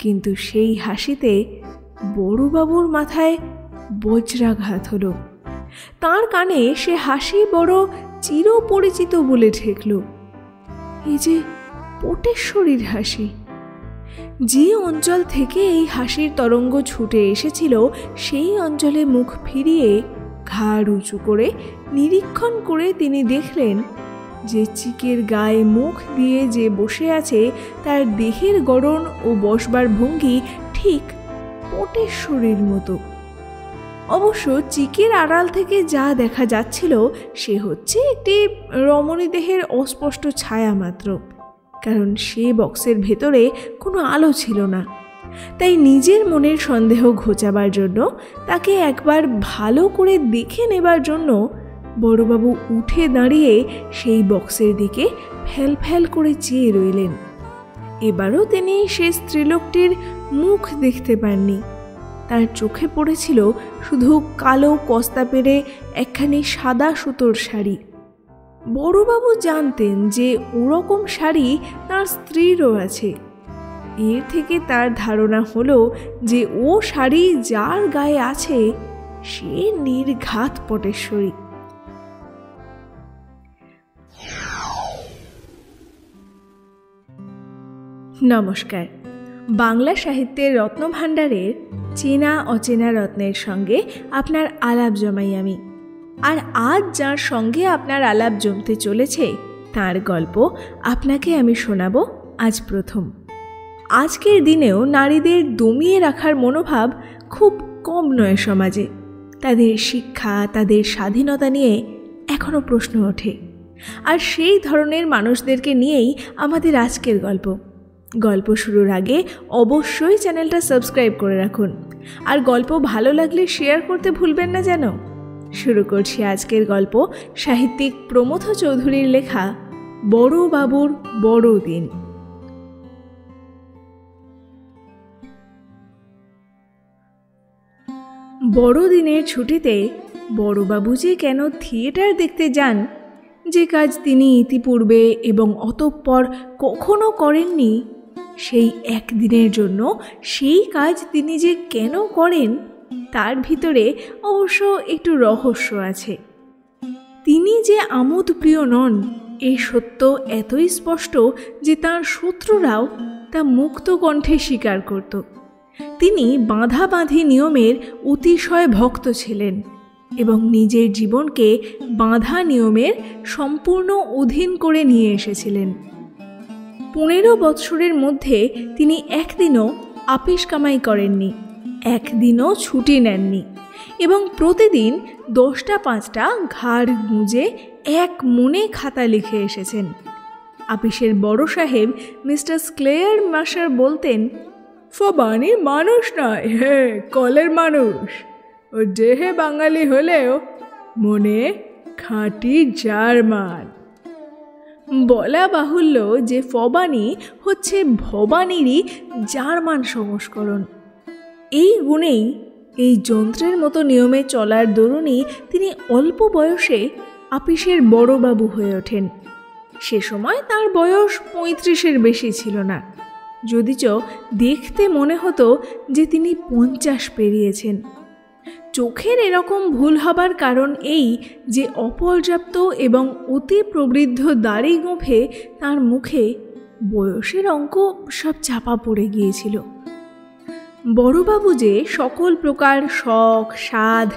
কিন্তু সেই হাসিতে বড়বাবুর মাথায় বজ্রাঘাত হলো। তার কানে সে হাসি বড় চিরপরিচিত বলে ঠেকল। এই যে পটেশ্বরীর হাসি। যে অঞ্চল থেকে এই হাসির তরঙ্গ ছুটে এসেছিল সেই অঞ্চলে মুখ ফিরিয়ে ঘাড় উঁচু করে নিরীক্ষণ করে তিনি দেখলেন যে চিকের গায়ে মুখ দিয়ে যে বসে আছে তার দেহের গড়ন ও বসবার ভঙ্গি ঠিক পটেশ্বরীর মতো। অবশ্য চিকের আড়াল থেকে যা দেখা যাচ্ছিল সে হচ্ছে একটি রমণী দেহের অস্পষ্ট ছায়া মাত্র, কারণ সে বক্সের ভেতরে কোনো আলো ছিল না। তাই নিজের মনের সন্দেহ ঘোচাবার জন্য, তাকে একবার ভালো করে দেখে নেবার জন্য বড়বাবু উঠে দাঁড়িয়ে সেই বক্সের দিকে ফ্যাল ফ্যাল করে চেয়ে রইলেন। এবারও তিনি সে স্ত্রীলোকটির মুখ দেখতে পাননি। তার চোখে পড়েছিল শুধু কালো কস্তা পেরে একখানি সাদা সুতোর শাড়ি। বড়বাবু জানতেন যে ওরকম শাড়ি তার স্ত্রীরও আছে। এর থেকে তার ধারণা হলো যে ও শাড়ি যার গায়ে আছে সে নির্ঘাত পটেশ্বরী। নমস্কার, বাংলা সাহিত্যের রত্নভাণ্ডারের চেনা অচেনা রত্নের সঙ্গে আপনার আলাপ জমাই আমি। আর আজ যার সঙ্গে আপনার আলাপ জমতে চলেছে তার গল্প আপনাকে আমি শোনাব আজ প্রথম। আজকের দিনেও নারীদের দমিয়ে রাখার মনোভাব খুব কম নয় সমাজে। তাদের শিক্ষা, তাদের স্বাধীনতা নিয়ে এখনও প্রশ্ন ওঠে। আর সেই ধরনের মানুষদেরকে নিয়েই আমাদের আজকের গল্প। গল্প শুরুর আগে অবশ্যই চ্যানেলটা সাবস্ক্রাইব করে রাখুন, আর গল্প ভালো লাগলে শেয়ার করতে ভুলবেন না যেন। শুরু করছি আজকের গল্প সাহিত্যিক প্রমথ চৌধুরীর লেখা বড়বাবুর বড়দিন। বড়দিনের ছুটিতে বড়বাবু যে কেন থিয়েটার দেখতে যান, যে কাজ তিনি ইতিপূর্বে এবং অতঃপর কখনো করেননি, সেই একদিনের জন্য সেই কাজ তিনি যে কেন করেন তার ভিতরে অবশ্য একটু রহস্য আছে। তিনি যে আমোদপ্রিয় নন এই সত্য এতই স্পষ্ট যে তাঁর শত্রুরাও তা মুক্ত কণ্ঠে স্বীকার করত। তিনি বাঁধাবাঁধি নিয়মের অতিশয় ভক্ত ছিলেন এবং নিজের জীবনকে বাঁধা নিয়মের সম্পূর্ণ অধীন করে নিয়ে এসেছিলেন। 15 বৎসরের মধ্যে তিনি একদিনও আপিস কামাই করেননি, একদিনও ছুটি নেননি এবং প্রতিদিন 10টা 5টা ঘাড় গুঁজে এক মনে খাতা লিখে এসেছেন। আপিসের বড় সাহেব মিস্টার স্ক্লেয়ার মাস্টার বলতেন, ফবানি মানুষ নয়, কলের মানুষ। ও দেহে বাঙালি হলেও মনে খাঁটি জার্মান। বলা বাহুল্য যে ফবানি হচ্ছে ভবানীরই জার্মান সংস্করণ। এই গুণেই, এই যন্ত্রের মতো নিয়মে চলার দরুনই তিনি অল্প বয়সে আপিসের বড়বাবু হয়ে ওঠেন। সে সময় তার বয়স 35-এর বেশি ছিল না, যদিচ দেখতে মনে হতো যে তিনি 50 পেরিয়েছেন। চোখের এরকম ভুল হবার কারণ এই যে অপর্যাপ্ত এবং অতি প্রবৃদ্ধ দাড়ি গোঁফে তাঁর মুখে বয়সের অঙ্ক সব চাপা পড়ে গিয়েছিল। বড়বাবু যে সকল প্রকার শখ, সাধ,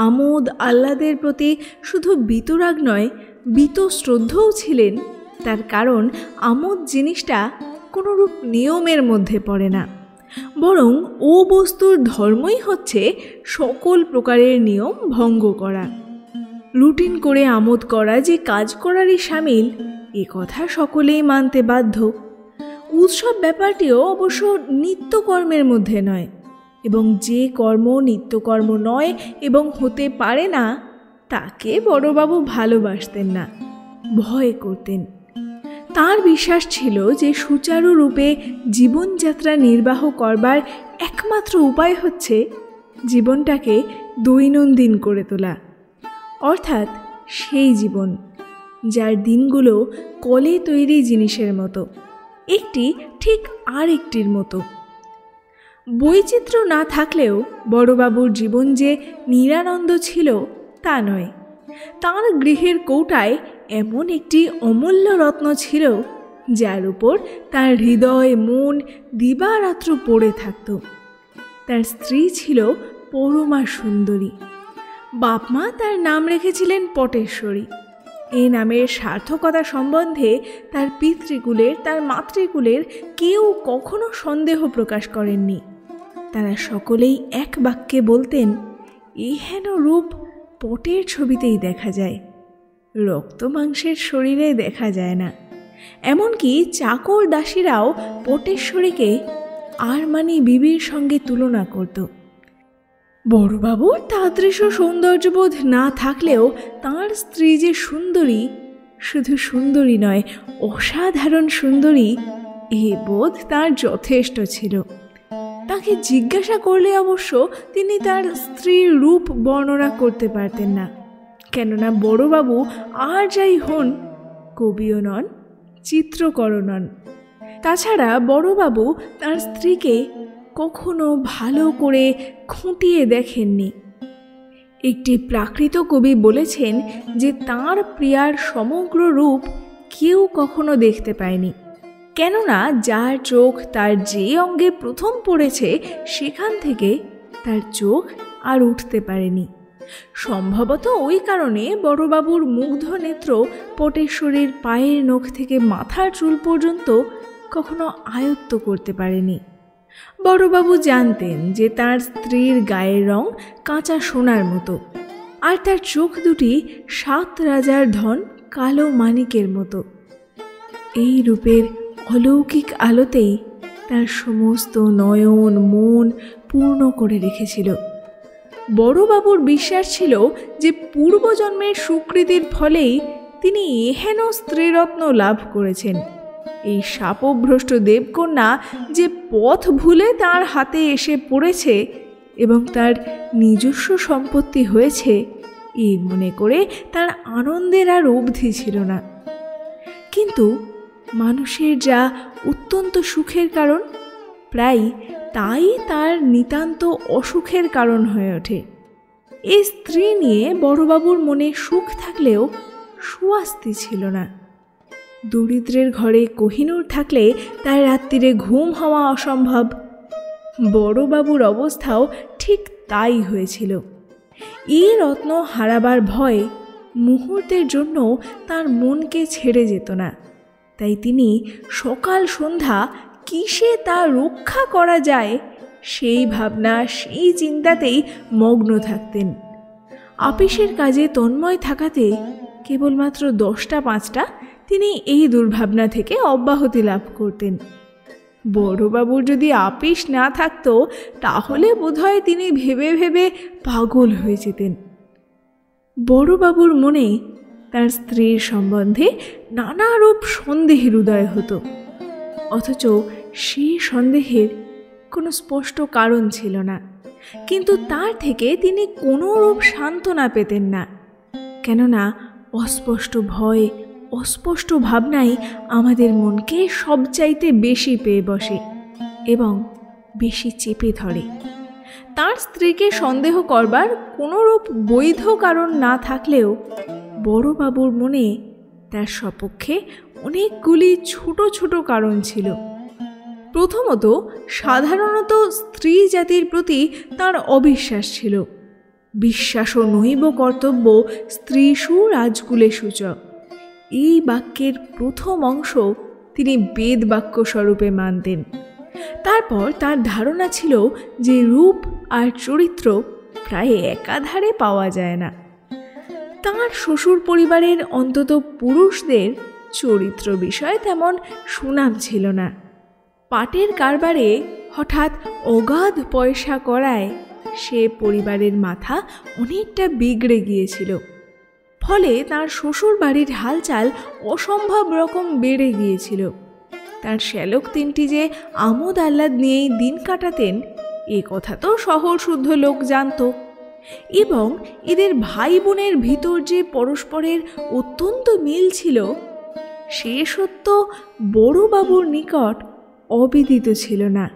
আমোদ, আহ্লাদের প্রতি শুধু বিতরাগ নয়, বীতশ্রদ্ধও ছিলেন, তার কারণ আমোদ জিনিসটা কোনোরূপ নিয়মের মধ্যে পড়ে না, বরং ও বস্তুর ধর্মই হচ্ছে সকল প্রকারের নিয়ম ভঙ্গ করা। রুটিন করে আমোদ করা যে কাজ করারই সামিল, এ কথা সকলেই মানতে বাধ্য। উৎসব ব্যাপারটিও অবশ্য নিত্যকর্মের মধ্যে নয়, এবং যে কর্ম নিত্যকর্ম নয় এবং হতে পারে না তাকে বড়বাবু ভালোবাসতেন না, ভয় করতেন। তার বিশ্বাস ছিল যে সুচারুরূপে জীবনযাত্রা নির্বাহ করবার একমাত্র উপায় হচ্ছে জীবনটাকে দৈনন্দিন করে তোলা, অর্থাৎ সেই জীবন যার দিনগুলো কলে তৈরি জিনিসের মতো, একটি ঠিক আর একটির মতো। বৈচিত্র্য না থাকলেও বড়বাবুর জীবন যে নিরানন্দ ছিল তা নয়। তাঁর গৃহের কৌটায় এমন একটি অমূল্য রত্ন ছিল যার উপর তার হৃদয় মন দিবারাত্র পড়ে থাকত। তার স্ত্রী ছিল পরমা সুন্দরী। বাপমা তার নাম রেখেছিলেন পটেশ্বরী। এই নামের সার্থকতা সম্বন্ধে তার পিতৃকুলের তার মাতৃকুলের কেউ কখনো সন্দেহ প্রকাশ করেননি। তারা সকলেই এক বাক্যে বলতেন, এই হেন রূপ পটের ছবিতেই দেখা যায়, রক্ত মাংসের শরীরে দেখা যায় না। এমনকি চাকর দাসীরাও পটেশ্বরীকে আরমানি বিবির সঙ্গে তুলনা করত। বড়বাবুর তাদৃশ সৌন্দর্যবোধ না থাকলেও তাঁর স্ত্রী যে সুন্দরী, শুধু সুন্দরী নয় অসাধারণ সুন্দরী, এ বোধ তাঁর যথেষ্ট ছিল। তাকে জিজ্ঞাসা করলে অবশ্য তিনি তার স্ত্রীর রূপ বর্ণনা করতে পারতেন না, কেননা বড়বাবু আর যাই হন কবিও নন, চিত্রকরও নন। তাছাড়া বড়বাবু তার স্ত্রীকে কখনো ভালো করে খুঁটিয়ে দেখেননি। একটি প্রাকৃত কবি বলেছেন যে তাঁর প্রিয়ার সমগ্র রূপ কেউ কখনো দেখতে পায়নি, কেননা যার চোখ তার যে অঙ্গে প্রথম পড়েছে সেখান থেকে তার চোখ আর উঠতে পারেনি। সম্ভবত ওই কারণে বড়বাবুর মুগ্ধ নেত্র পটেশ্বরীর পায়ের নখ থেকে মাথার চুল পর্যন্ত কখনো আয়ত্ত করতে পারেনি। বড়বাবু জানতেন যে তার স্ত্রীর গায়ের রং কাঁচা সোনার মতো, আর তার চোখ দুটি 7 রাজার ধন কালো মানিকের মতো। এই রূপের অলৌকিক আলোতেই তার সমস্ত নয়ন মন পূর্ণ করে রেখেছিল। বড়বাবুর বিশ্বাস ছিল যে পূর্বজন্মের সুকৃতির ফলেই তিনি এহেন স্ত্রীরত্ন লাভ করেছেন। এই শাপভ্রষ্ট দেবকন্যা যে পথ ভুলে তার হাতে এসে পড়েছে এবং তার নিজস্ব সম্পত্তি হয়েছে, এই মনে করে তার আনন্দের আর অবধি ছিল না। কিন্তু মানুষের যা অত্যন্ত সুখের কারণ, প্রায় তাই তার নিতান্ত অসুখের কারণ হয়ে ওঠে। এই স্ত্রী নিয়ে বড়বাবুর মনে সুখ থাকলেও সুয়াস্তি ছিল না। দরিদ্রের ঘরে কোহিনূর থাকলে তার রাত্রিরে ঘুম হওয়া অসম্ভব। বড়বাবুর অবস্থাও ঠিক তাই হয়েছিল। এই রত্ন হারাবার ভয় মুহূর্তের জন্য তার মনকে ছেড়ে যেত না। তাই তিনি সকাল সন্ধ্যা কিসে তা রক্ষা করা যায় সেই ভাবনা সেই চিন্তাতেই মগ্ন থাকতেন। আপিসের কাজে তন্ময় থাকাতে কেবলমাত্র 10টা 5টা তিনি এই দুর্ভাবনা থেকে অব্যাহতি লাভ করতেন। বড়বাবুর যদি আপিস না থাকতো তাহলে বোধহয় তিনি ভেবে ভেবে পাগল হয়ে যেতেন। বড়বাবুর মনে তার স্ত্রীর সম্বন্ধে নানারূপ সন্দেহের উদয় হতো, অথচ সেই সন্দেহের কোনো স্পষ্ট কারণ ছিল না। কিন্তু তার থেকে তিনি কোনোরূপ সান্ত্বনা পেতেন না, কেননা অস্পষ্ট ভয় অস্পষ্ট ভাবনাই আমাদের মনকে সবচাইতে বেশি পেয়ে বসে এবং বেশি চেপে ধরে। তার স্ত্রীকে সন্দেহ করবার কোনোরূপ বৈধ কারণ না থাকলেও বড়বাবুর মনে তার সপক্ষে অনেকগুলি ছোট ছোট কারণ ছিল। প্রথমত, সাধারণত স্ত্রী জাতির প্রতি তার অবিশ্বাস ছিল। বিশ্বাসও নৈব কর্তব্য স্ত্রীষু রাজকুলে সূচক, এই বাক্যের প্রথম অংশ তিনি বেদ বাক্য স্বরূপে মানতেন। তারপর তার ধারণা ছিল যে রূপ আর চরিত্র প্রায় একাধারে পাওয়া যায় না। তাঁর শ্বশুর পরিবারের অন্তত পুরুষদের চরিত্র বিষয়ে তেমন সুনাম ছিল না। পাটের কারবারে হঠাৎ অগাধ পয়সা করায় সে পরিবারের মাথা অনেকটা বিগড়ে গিয়েছিল। ফলে তার শ্বশুর বাড়ির হালচাল অসম্ভব রকম বেড়ে গিয়েছিল। তার শ্যালক 3টি যে আমোদ আহ্লাদ নিয়েই দিন কাটাতেন এ কথা তো শহর শুদ্ধ লোক জানত, এবং এদের ভাই বোনের ভিতর যে পরস্পরের অত্যন্ত মিল ছিল সে সত্য বড়বাবুর নিকট অবিদিত ছিল না।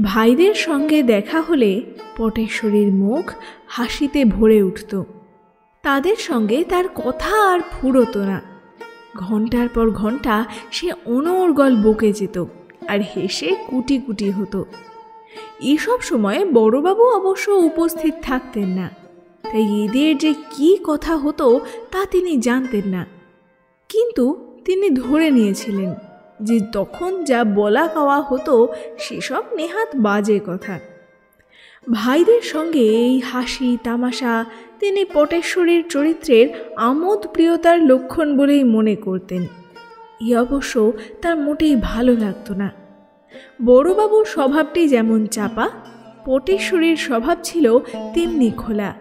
ভাইদের সঙ্গে দেখা হলে পটেশ্বরীর মুখ হাসিতে ভরে উঠত। তাদের সঙ্গে তার কথা আর ফুরোতো না। ঘন্টার পর ঘন্টা সে অনর্গল বকে যেত আর হেসে কুটি কুটি হতো। এসব সময় বড়বাবু অবশ্য উপস্থিত থাকতেন না, তাই এদের যে কি কথা হতো তা তিনি জানতেন না। কিন্তু তিনি ধরে নিয়েছিলেন যে তখন যা বলা কওয়া হতো সেসব নেহাত বাজে কথা। ভাইদের সঙ্গে এই হাসি তামাশা তিনি পটেশ্বরীর চরিত্রের আমোদ প্রিয়তার লক্ষণ বলেই মনে করতেন। এ অবশ্য তার মোটেই ভালো লাগতো না। বড়বাবুর স্বভাবটি যেমন চাপা, পটেশ্বরীর স্বভাব ছিল তেমনি খোলা।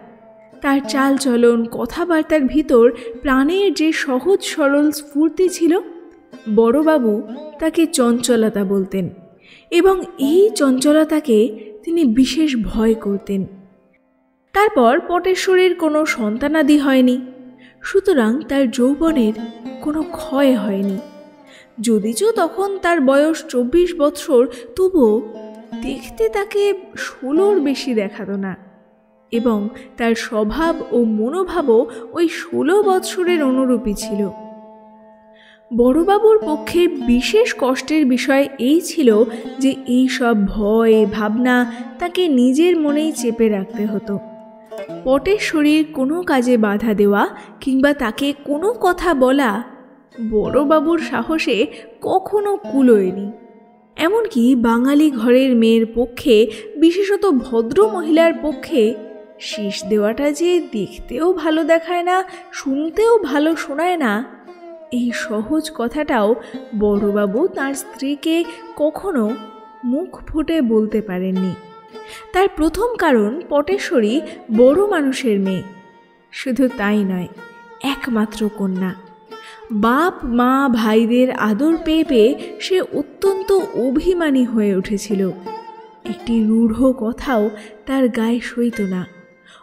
তার চালচলন কথাবার্তার ভিতর প্রাণের যে সহজ সরল স্ফূর্তি ছিল, বড়বাবু তাকে চঞ্চলতা বলতেন এবং এই চঞ্চলতাকে তিনি বিশেষ ভয় করতেন। তারপর পটেশ্বরীর কোনো সন্তানাদি হয়নি, সুতরাং তার যৌবনের কোনো ক্ষয় হয়নি। যদিচ তখন তার বয়স 24 বৎসর, তবুও দেখতে তাকে 16-র বেশি দেখাতো না এবং তার স্বভাব ও মনোভাবও ওই 16 বৎসরের অনুরূপী ছিল। বড়বাবুর পক্ষে বিশেষ কষ্টের বিষয় এই ছিল যে এই সব ভয় ভাবনা তাকে নিজের মনেই চেপে রাখতে হতো। পটেশ্বরীর কোনো কাজে বাধা দেওয়া কিংবা তাকে কোনো কথা বলা বড়বাবুর সাহসে কখনো কুলোয়নি। এমনকি বাঙালি ঘরের মেয়ের পক্ষে, বিশেষত ভদ্র মহিলার পক্ষে শীষ দেওয়াটা যে দেখতেও ভালো দেখায় না, শুনতেও ভালো শোনায় না, এই সহজ কথাটাও বড়বাবু তার স্ত্রীকে কখনো মুখ ফুটে বলতে পারেননি। তার প্রথম কারণ, পটেশ্বরী বড় মানুষের মেয়ে। শুধু তাই নয়, একমাত্র কন্যা। বাপ মা ভাইদের আদর পেয়ে পেয়ে সে অত্যন্ত অভিমানী হয়ে উঠেছিল। একটি রূঢ় কথাও তার গায়ে সইত না।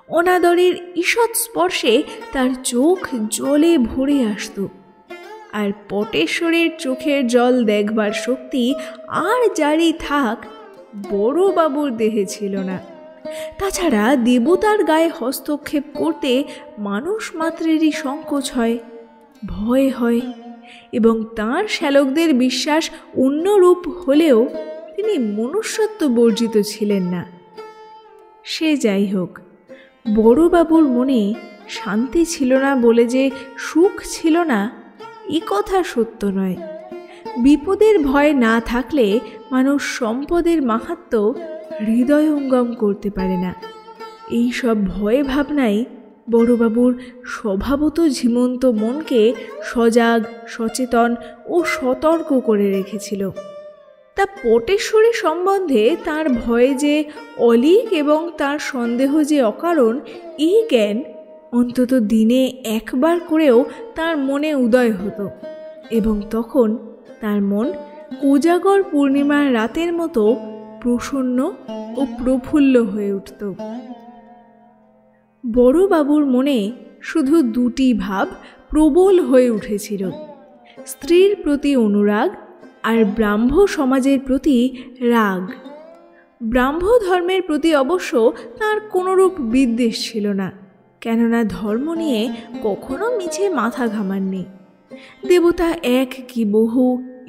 অনাদরের ঈষৎ স্পর্শে তার চোখ জলে ভরে আসত, আর পটেশ্বরীর চোখের জল দেখবার শক্তি আর জারি থাক বড়বাবুর দেহে ছিল না। তাছাড়া দেবতার গায়ে হস্তক্ষেপ করতে মানুষ মাত্রেরই সংকোচ হয়, ভয় হয়, এবং তাঁর শ্যালকদের বিশ্বাস অন্যরূপ হলেও তিনি মনুষ্যত্ব বর্জিত ছিলেন না। সে যাই হোক, বড়বাবুর মনে শান্তি ছিল না বলে যে সুখ ছিল না, এ কথা সত্য নয়। বিপদের ভয় না থাকলে মানুষ সম্পদের মাহাত্ম্য হৃদয়ঙ্গম করতে পারে না। এই সব ভয় ভাবনাই বড়বাবুর স্বভাবত ঝিমন্ত মনকে সজাগ, সচেতন ও সতর্ক করে রেখেছিল। তা পটেশ্বরী সম্বন্ধে তার ভয় যে অলীক এবং তার সন্দেহ যে অকারণ, এই জ্ঞান অন্তত দিনে একবার করেও তার মনে উদয় হতো, এবং তখন তার মন কোজাগর পূর্ণিমার রাতের মতো প্রসন্ন ও প্রফুল্ল হয়ে উঠত। বড়বাবুর মনে শুধু দুটি ভাব প্রবল হয়ে উঠেছিল, স্ত্রীর প্রতি অনুরাগ আর ব্রাহ্ম সমাজের প্রতি রাগ। ব্রাহ্ম ধর্মের প্রতি অবশ্য তাঁর কোনরূপ বিদ্বেষ ছিল না, কেননা ধর্ম নিয়ে কখনো মিছে মাথা ঘামাননি। দেবতা এক কি বহু,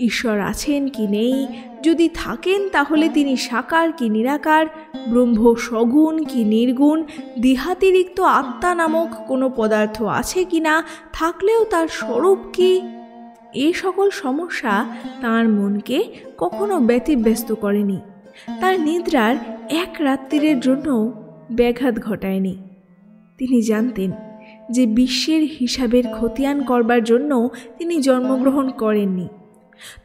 ঈশ্বর আছেন কি নেই, যদি থাকেন তাহলে তিনি সাকার কি নিরাকার, ব্রহ্ম সগুণ কি নির্গুণ, দেহাতিরিক্ত আত্মা নামক কোনো পদার্থ আছে কি না, থাকলেও তার স্বরূপ কি, এই সকল সমস্যা তাঁর মনকে কখনো ব্যতিব্যস্ত করেনি, তার নিদ্রার এক রাত্রির জন্য ব্যাঘাত ঘটায়নি। তিনি জানতেন যে বিশ্বের হিসাবের খতিয়ান করবার জন্য তিনি জন্মগ্রহণ করেননি,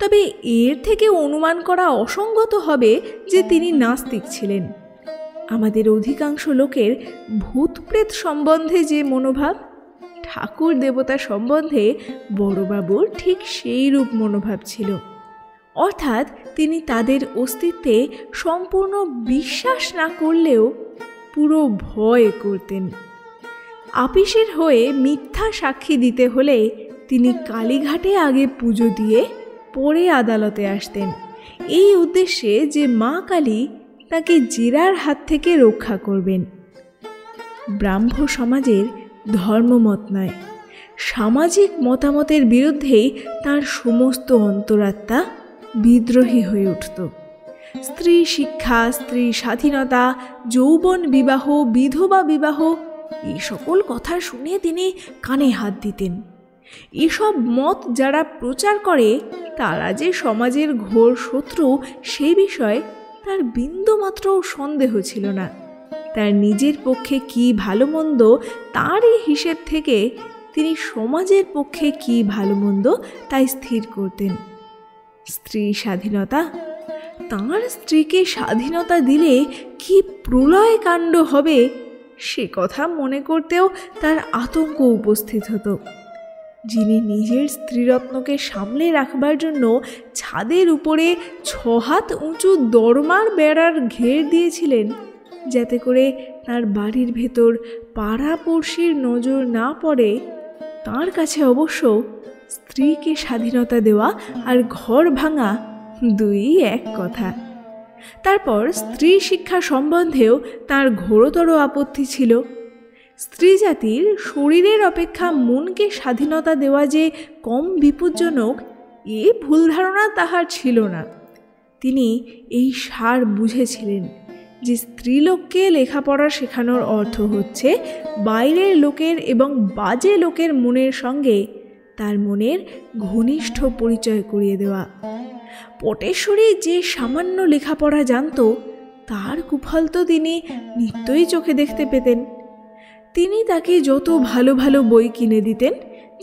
তবে এর থেকে অনুমান করা অসঙ্গত হবে যে তিনি নাস্তিক ছিলেন। আমাদের অধিকাংশ লোকের ভূত প্রেত সম্বন্ধে যে মনোভাব, ঠাকুর দেবতা সম্বন্ধে বড়বাবুর ঠিক সেই রূপ মনোভাব ছিল। অর্থাৎ তিনি তাদের অস্তিত্বে সম্পূর্ণ বিশ্বাস না করলেও পুরো ভয় করতেন। আপিসের হয়ে মিথ্যা সাক্ষী দিতে হলে তিনি কালীঘাটে আগে পুজো দিয়ে পরে আদালতে আসতেন, এই উদ্দেশ্যে যে মা কালী তাকে জেরার হাত থেকে রক্ষা করবেন। ব্রাহ্ম সমাজের ধর্মমত নয়, সামাজিক মতামতের বিরুদ্ধেই তার সমস্ত অন্তরাত্মা বিদ্রোহী হয়ে উঠত। স্ত্রী শিক্ষা, স্ত্রী স্বাধীনতা, যৌবন বিবাহ, বিধবা বিবাহ, এই সকল কথা শুনে তিনি কানে হাত দিতেন। এসব মত যারা প্রচার করে তারা যে সমাজের ঘোর শত্রু সে বিষয়ে তার বিন্দুমাত্র সন্দেহ ছিল না। তার নিজের পক্ষে কি ভালো মন্দ তারই হিসেব থেকে তিনি সমাজের পক্ষে কি ভালো মন্দ তাই স্থির করতেন। স্ত্রী স্বাধীনতা, তাঁর স্ত্রীকে স্বাধীনতা দিলে কি প্রলয় কাণ্ড হবে সে কথা মনে করতেও তার আতঙ্ক উপস্থিত হতো। যিনি নিজের স্ত্রীরত্নকে সামলে রাখবার জন্য ছাদের উপরে 6 হাত উঁচু দরমার বেড়ার ঘের দিয়েছিলেন, যাতে করে তার বাড়ির ভেতর পাড়াপড়শির নজর না পড়ে, তার কাছে অবশ্য স্ত্রীকে স্বাধীনতা দেওয়া আর ঘর ভাঙা দুই এক কথা। তারপর স্ত্রী শিক্ষা সম্বন্ধেও তার ঘোরতর আপত্তি ছিল। স্ত্রী জাতির শরীরের অপেক্ষা মনকে স্বাধীনতা দেওয়া যে কম বিপজ্জনক এ ভুল ধারণা তাহার ছিল না। তিনি এই সার বুঝেছিলেন যে স্ত্রীলোককে লেখাপড়া শেখানোর অর্থ হচ্ছে বাইরের লোকের এবং বাজে লোকের মনের সঙ্গে তার মনের ঘনিষ্ঠ পরিচয় করিয়ে দেওয়া। পটেশ্বরী যে সামান্য লেখাপড়া জানত তার কুফল তো তিনি নিত্যই চোখে দেখতে পেতেন। তিনি তাকে যত ভালো ভালো বই কিনে দিতেন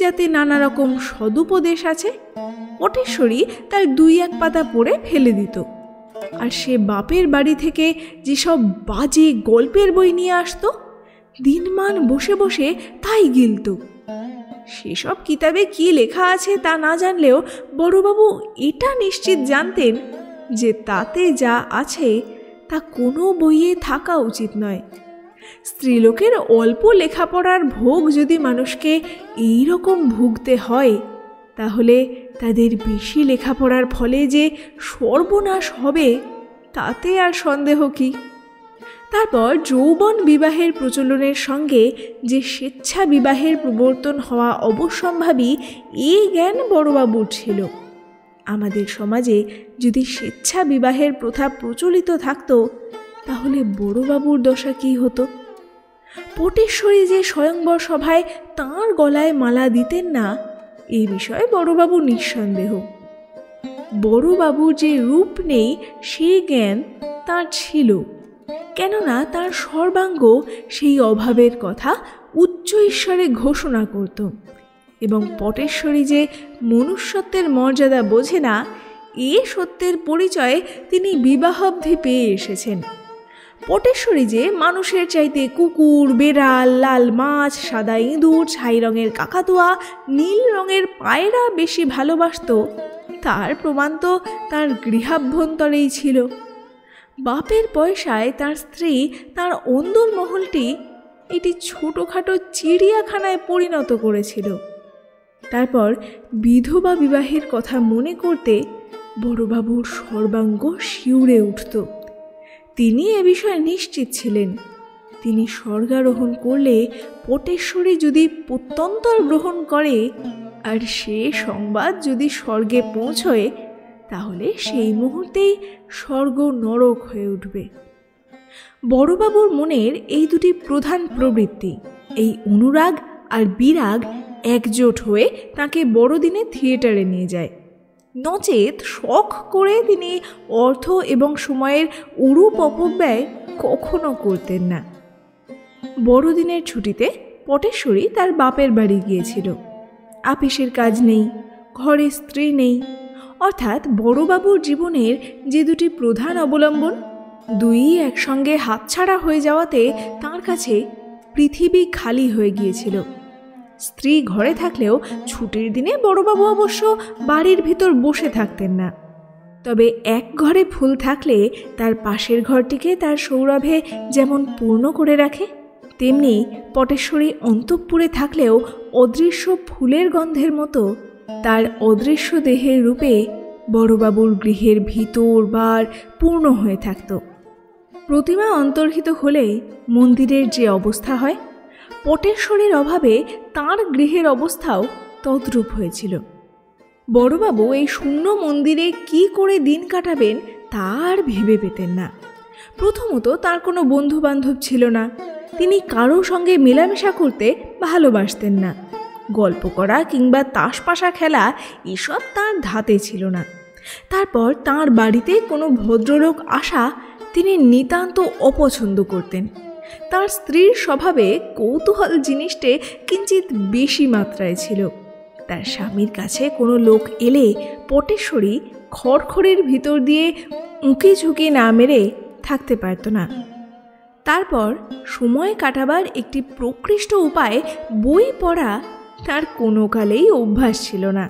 যাতে নানা রকম সদুপদেশ আছে, পটেশ্বরী তার 2-1 পাতা পড়ে ফেলে দিত। আর সে বাপের বাড়ি থেকে যেসব বাজে গল্পের বই নিয়ে আসতো দিনমান বসে বসে তাই গিলত। সেসব কিতাবে কি লেখা আছে তা না জানলেও বড়বাবু এটা নিশ্চিত জানতেন যে তাতে যা আছে তা কোনো বইয়ে থাকা উচিত নয়। স্ত্রীলোকের অল্প লেখাপড়ার ভোগ যদি মানুষকে এই রকম ভুগতে হয়, তাহলে তাদের বেশি লেখাপড়ার ফলে যে সর্বনাশ হবে তাতে আর সন্দেহ কি। তারপর যৌবন বিবাহের প্রচলনের সঙ্গে যে স্বেচ্ছা বিবাহের প্রবর্তন হওয়া অবশ্যম্ভাবী এই জ্ঞান বড়বাবুর ছিল। আমাদের সমাজে যদি স্বেচ্ছা বিবাহের প্রথা প্রচলিত থাকত তাহলে বড়বাবুর দশা কি হতো? পটেশ্বরী যে স্বয়ংবর সভায় তাঁর গলায় মালা দিতেন না এই বিষয়ে বড়বাবু নিঃসন্দেহ। বড়বাবুর যে রূপ নেই সেই জ্ঞান তাঁর ছিল, কেননা তার সর্বাঙ্গ সেই অভাবের কথা উচ্চ ঈশ্বরে ঘোষণা করত। এবং পটেশ্বরী যে মনুষ্যত্বের মর্যাদা বোঝে না এ সত্যের পরিচয় তিনি বিবাহাবধি পেয়ে এসেছেন। পটেশ্বরী যে মানুষের চাইতে কুকুর, বেড়াল, লাল মাছ, সাদা ইঁদুর, ছাই রঙের কাকাতুয়া, নীল রঙের পায়রা বেশি ভালোবাসত তার প্রমাণ তো তার গৃহাভ্যন্তরেই ছিল। বাপের পয়সায় তার স্ত্রী তার অন্দর মহলটি এটি ছোটোখাটো চিড়িয়াখানায় পরিণত করেছিল। তারপর বিধবা বিবাহের কথা মনে করতে বড়বাবুর সর্বাঙ্গ শিউরে উঠত। তিনি এ বিষয়ে নিশ্চিত ছিলেন তিনি স্বর্গারোহণ করলে পটেশ্বরী যদি প্রত্যন্তর গ্রহণ করে আর সে সংবাদ যদি স্বর্গে পৌঁছয় তাহলে সেই মুহূর্তেই স্বর্গ নরক হয়ে উঠবে। বড়বাবুর মনের এই দুটি প্রধান প্রবৃত্তি, এই অনুরাগ আর বিরাগ একজোট হয়ে তাকে বড়দিনে থিয়েটারে নিয়ে যায়। নচেত শখ করে তিনি অর্থ এবং সময়ের অরূপ অপব্যয় কখনো করতেন না। বড়দিনের ছুটিতে পটেশ্বরী তার বাপের বাড়ি গিয়েছিল। আপিসের কাজ নেই, ঘরে স্ত্রী নেই, অর্থাৎ বড়বাবুর জীবনের যে দুটি প্রধান অবলম্বন দুই একসঙ্গে হাতছাড়া হয়ে যাওয়াতে তার কাছে পৃথিবী খালি হয়ে গিয়েছিল। স্ত্রী ঘরে থাকলেও ছুটির দিনে বড়বাবু অবশ্য বাড়ির ভিতর বসে থাকতেন না। তবে এক ঘরে ফুল থাকলে তার পাশের ঘরটিকে তার সৌরভে যেমন পূর্ণ করে রাখে, তেমনি পটেশ্বরী অন্তঃপুরে থাকলেও অদৃশ্য ফুলের গন্ধের মতো তার অদৃশ্য দেহের রূপে বড়বাবুর গৃহের ভিতর বার পূর্ণ হয়ে থাকত। প্রতিমা অন্তর্হিত হলে মন্দিরের যে অবস্থা হয়, পটেশ্বরীর অভাবে তাঁর গৃহের অবস্থাও তদ্রূপ হয়েছিল। বড়বাবু এই শূন্য মন্দিরে কি করে দিন কাটাবেন তা আর ভেবে পেতেন না। প্রথমত তার কোনো বন্ধু বান্ধব ছিল না, তিনি কারো সঙ্গে মেলামেশা করতে ভালোবাসতেন না, গল্প করা কিংবা তাসপাশা খেলা এসব তার ধাতে ছিল না। তারপর তার বাড়িতে কোনো ভদ্রলোক আসা তিনি নিতান্ত অপছন্দ করতেন। তার স্ত্রীর স্বভাবে কৌতূহল জিনিসটে কিঞ্চিত বেশি মাত্রায় ছিল। তার স্বামীর কাছে কোনো লোক এলে পটেশ্বরী খড়খড়ের ভিতর দিয়ে উঁকি ঝুঁকি না মেরে থাকতে পারত না। তারপর সময় কাটাবার একটি প্রকৃষ্ট উপায় বই পড়া তার কোনো কালেই অভ্যাস ছিল না।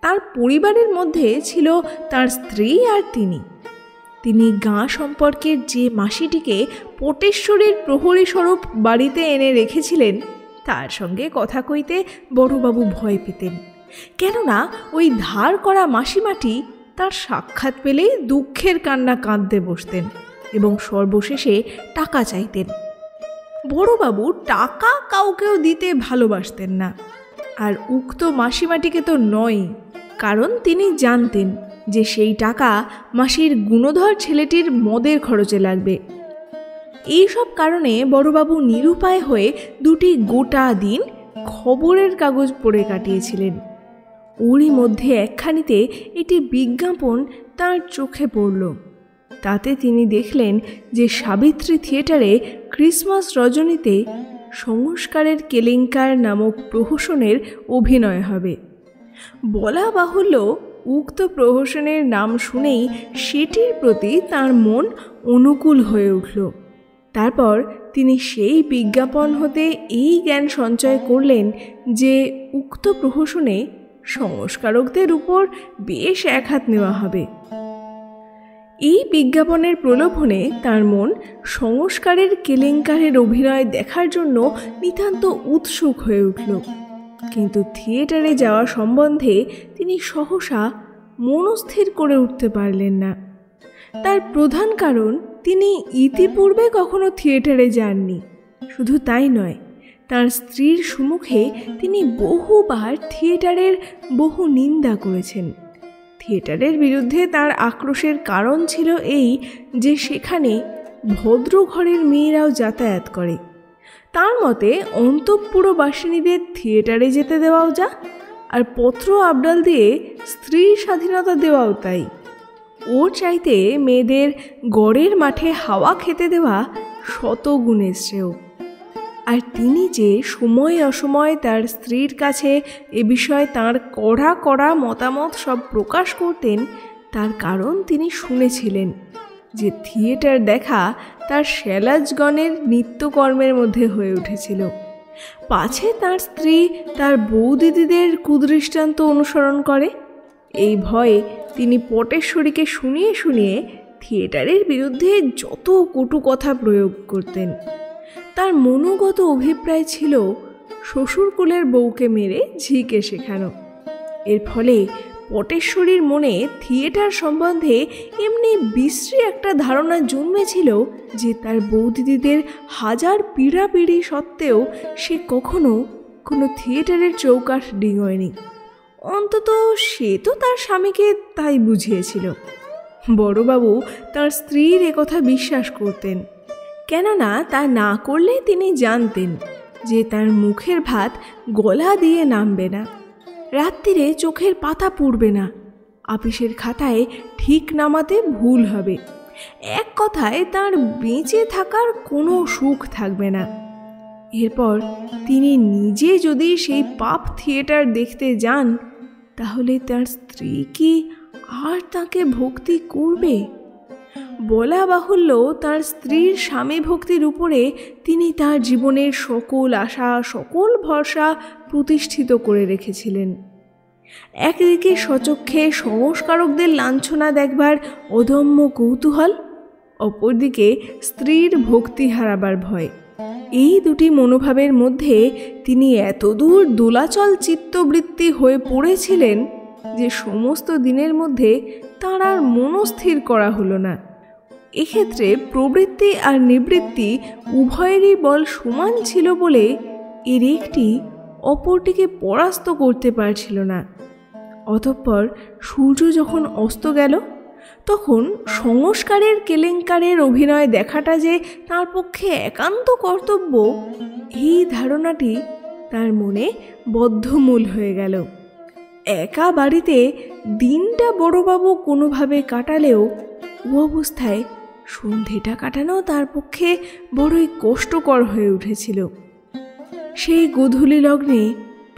তার পরিবারের মধ্যে ছিল তার স্ত্রী আর তিনি গাঁ সম্পর্কের যে মাসিটিকে পটেশ্বরীর প্রহরী স্বরূপ বাড়িতে এনে রেখেছিলেন তার সঙ্গে কথা কইতে বড়বাবু ভয় পেতেন। কেননা ওই ধার করা মাসিমাটি তার সাক্ষাৎ পেলেই দুঃখের কান্না কাঁদতে বসতেন এবং সর্বশেষে টাকা চাইতেন। বড়বাবু টাকা কাউকেও দিতে ভালোবাসতেন না, আর উক্ত মাসিমাটিকে তো নয়, কারণ তিনি জানতেন যে সেই টাকা মাসির গুণধর ছেলেটির মদের খরচে লাগবে। এইসব কারণে বড়বাবু নিরুপায় হয়ে দুটি গোটা দিন খবরের কাগজ পড়ে কাটিয়েছিলেন। ওরই মধ্যে একখানিতে একটি বিজ্ঞাপন তার চোখে পড়ল। তাতে তিনি দেখলেন যে সাবিত্রী থিয়েটারে ক্রিসমাস রজনীতে সংস্কারের কেলেঙ্কার নামক প্রহসনের অভিনয় হবে। বলা বাহুল্য, উক্ত প্রহসনের নাম শুনেই সেটির প্রতি তার মন অনুকূল হয়ে উঠল। তারপর তিনি সেই বিজ্ঞাপন হতে এই জ্ঞান সঞ্চয় করলেন যে উক্ত প্রহসনে সংস্কারকদের উপর বেশ এক হাত নেওয়া হবে। এই বিজ্ঞাপনের প্রলোভনে তার মন সংস্কারের কেলেঙ্কারের অভিনয় দেখার জন্য নিতান্ত উৎসুক হয়ে উঠল। কিন্তু থিয়েটারে যাওয়া সম্বন্ধে তিনি সহসা মনস্থির করে উঠতে পারলেন না। তার প্রধান কারণ, তিনি ইতিপূর্বে কখনো থিয়েটারে যাননি। শুধু তাই নয়, তার স্ত্রীর সম্মুখে তিনি বহুবার থিয়েটারের বহু নিন্দা করেছেন। থিয়েটারের বিরুদ্ধে তার আক্রোশের কারণ ছিল এই যে সেখানে ভদ্র ঘরের মেয়েরাও যাতায়াত করে। তার মতে অন্তঃপুরবাসিনীদের থিয়েটারে যেতে দেওয়াও যা, আর পত্র আবডাল দিয়ে স্ত্রীর স্বাধীনতা দেওয়াও তাই। ওর চাইতে মেয়েদের গড়ের মাঠে হাওয়া খেতে দেওয়া শতগুণে শ্রেয়। আর তিনি যে সময় অসময় তার স্ত্রীর কাছে এ বিষয়ে তাঁর কড়া কড়া মতামত সব প্রকাশ করতেন, তার কারণ তিনি শুনেছিলেন যে থিয়েটার দেখা তার শ্যালাজগণের নিত্যকর্মের মধ্যে হয়ে উঠেছিল। পাছে তার স্ত্রী তার বৌদিদিদের কুদৃষ্টান্ত অনুসরণ করে, এই ভয়ে তিনি পটেশ্বরীকে শুনিয়ে শুনিয়ে থিয়েটারের বিরুদ্ধে যত কটু কথা প্রয়োগ করতেন। তার মনোগত অভিপ্রায় ছিল শ্বশুরকুলের বউকে মেরে ঝিকে শেখানো। এর ফলে পটেশ্বরীর মনে থিয়েটার সম্বন্ধে এমনি বিশ্রী একটা ধারণা জন্মেছিল যে তার বৌদিদিদের হাজার পীড়াপিড়ি সত্ত্বেও সে কখনো কোনো থিয়েটারের চৌকাঠ ডিঙোয়নি। অন্তত সে তো তার স্বামীকে তাই বুঝিয়েছিল। বড়বাবু তার স্ত্রীর একথা বিশ্বাস করতেন, কেননা তা না করলে তিনি জানতেন যে তার মুখের ভাত গলা দিয়ে নামবে না, রাত্রিরে চোখের পাতা পুড়বে না, আপিসের খাতায় ঠিক নামাতে ভুল হবে, এক কথায় তার বেঁচে থাকার কোনো সুখ থাকবে না। এরপর তিনি নিজে যদি সেই পাপ থিয়েটার দেখতে যান, তাহলে তার স্ত্রী কি আর তাকে ভক্তি করবে? বলা বাহুল্য, তার স্ত্রীর স্বামী ভক্তির উপরে তিনি তার জীবনের সকল আশা সকল ভরসা প্রতিষ্ঠিত করে রেখেছিলেন। একদিকে সচক্ষে সংস্কারকদের লাঞ্ছনা দেখবার অদম্য কৌতূহল, অপরদিকে স্ত্রীর ভক্তি হারাবার ভয়। এই দুটি মনোভাবের মধ্যে তিনি এতদূর দোলাচল চিত্তবৃত্তি হয়ে পড়েছিলেন যে সমস্ত দিনের মধ্যে তাঁর আর মনস্থির করা হলো না। এক্ষেত্রে প্রবৃত্তি আর নিবৃত্তি উভয়েরই বল সমান ছিল বলে এর একটি অপরটিকে পরাস্ত করতে পারছিল না। অতঃপর সূর্য যখন অস্ত গেল তখন সংস্কারের কেলেঙ্কারের অভিনয় দেখাটা যে তার পক্ষে একান্ত কর্তব্য, এই ধারণাটি তার মনে বদ্ধমূল হয়ে গেল। একা বাড়িতে দিনটা বড়বাবু কোনোভাবে কাটালেও ও অবস্থায় সন্ধেটা কাটানো তার পক্ষে বড়ই কষ্টকর হয়ে উঠেছিল। সেই গোধূলি লগ্নে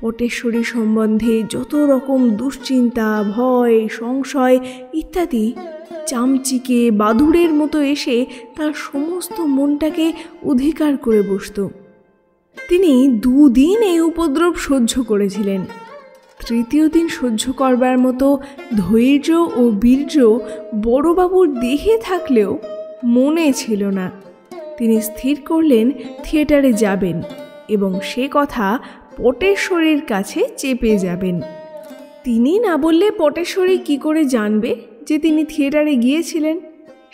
পটেশ্বরী সম্বন্ধে যত রকম দুশ্চিন্তা, ভয়, সংশয় ইত্যাদি চামচিকে বাদুড়ের মতো এসে তার সমস্ত মনটাকে অধিকার করে বসত। তিনি 2 দিন এই উপদ্রব সহ্য করেছিলেন। তৃতীয় দিন সহ্য করবার মতো ধৈর্য ও বীর্য বড়বাবুর দেহে থাকলেও মনে ছিল না। তিনি স্থির করলেন থিয়েটারে যাবেন এবং সে কথা পটেশ্বরীর কাছে চেপে যাবেন। তিনি না বললে পটেশ্বরী কি করে জানবে যে তিনি থিয়েটারে গিয়েছিলেন?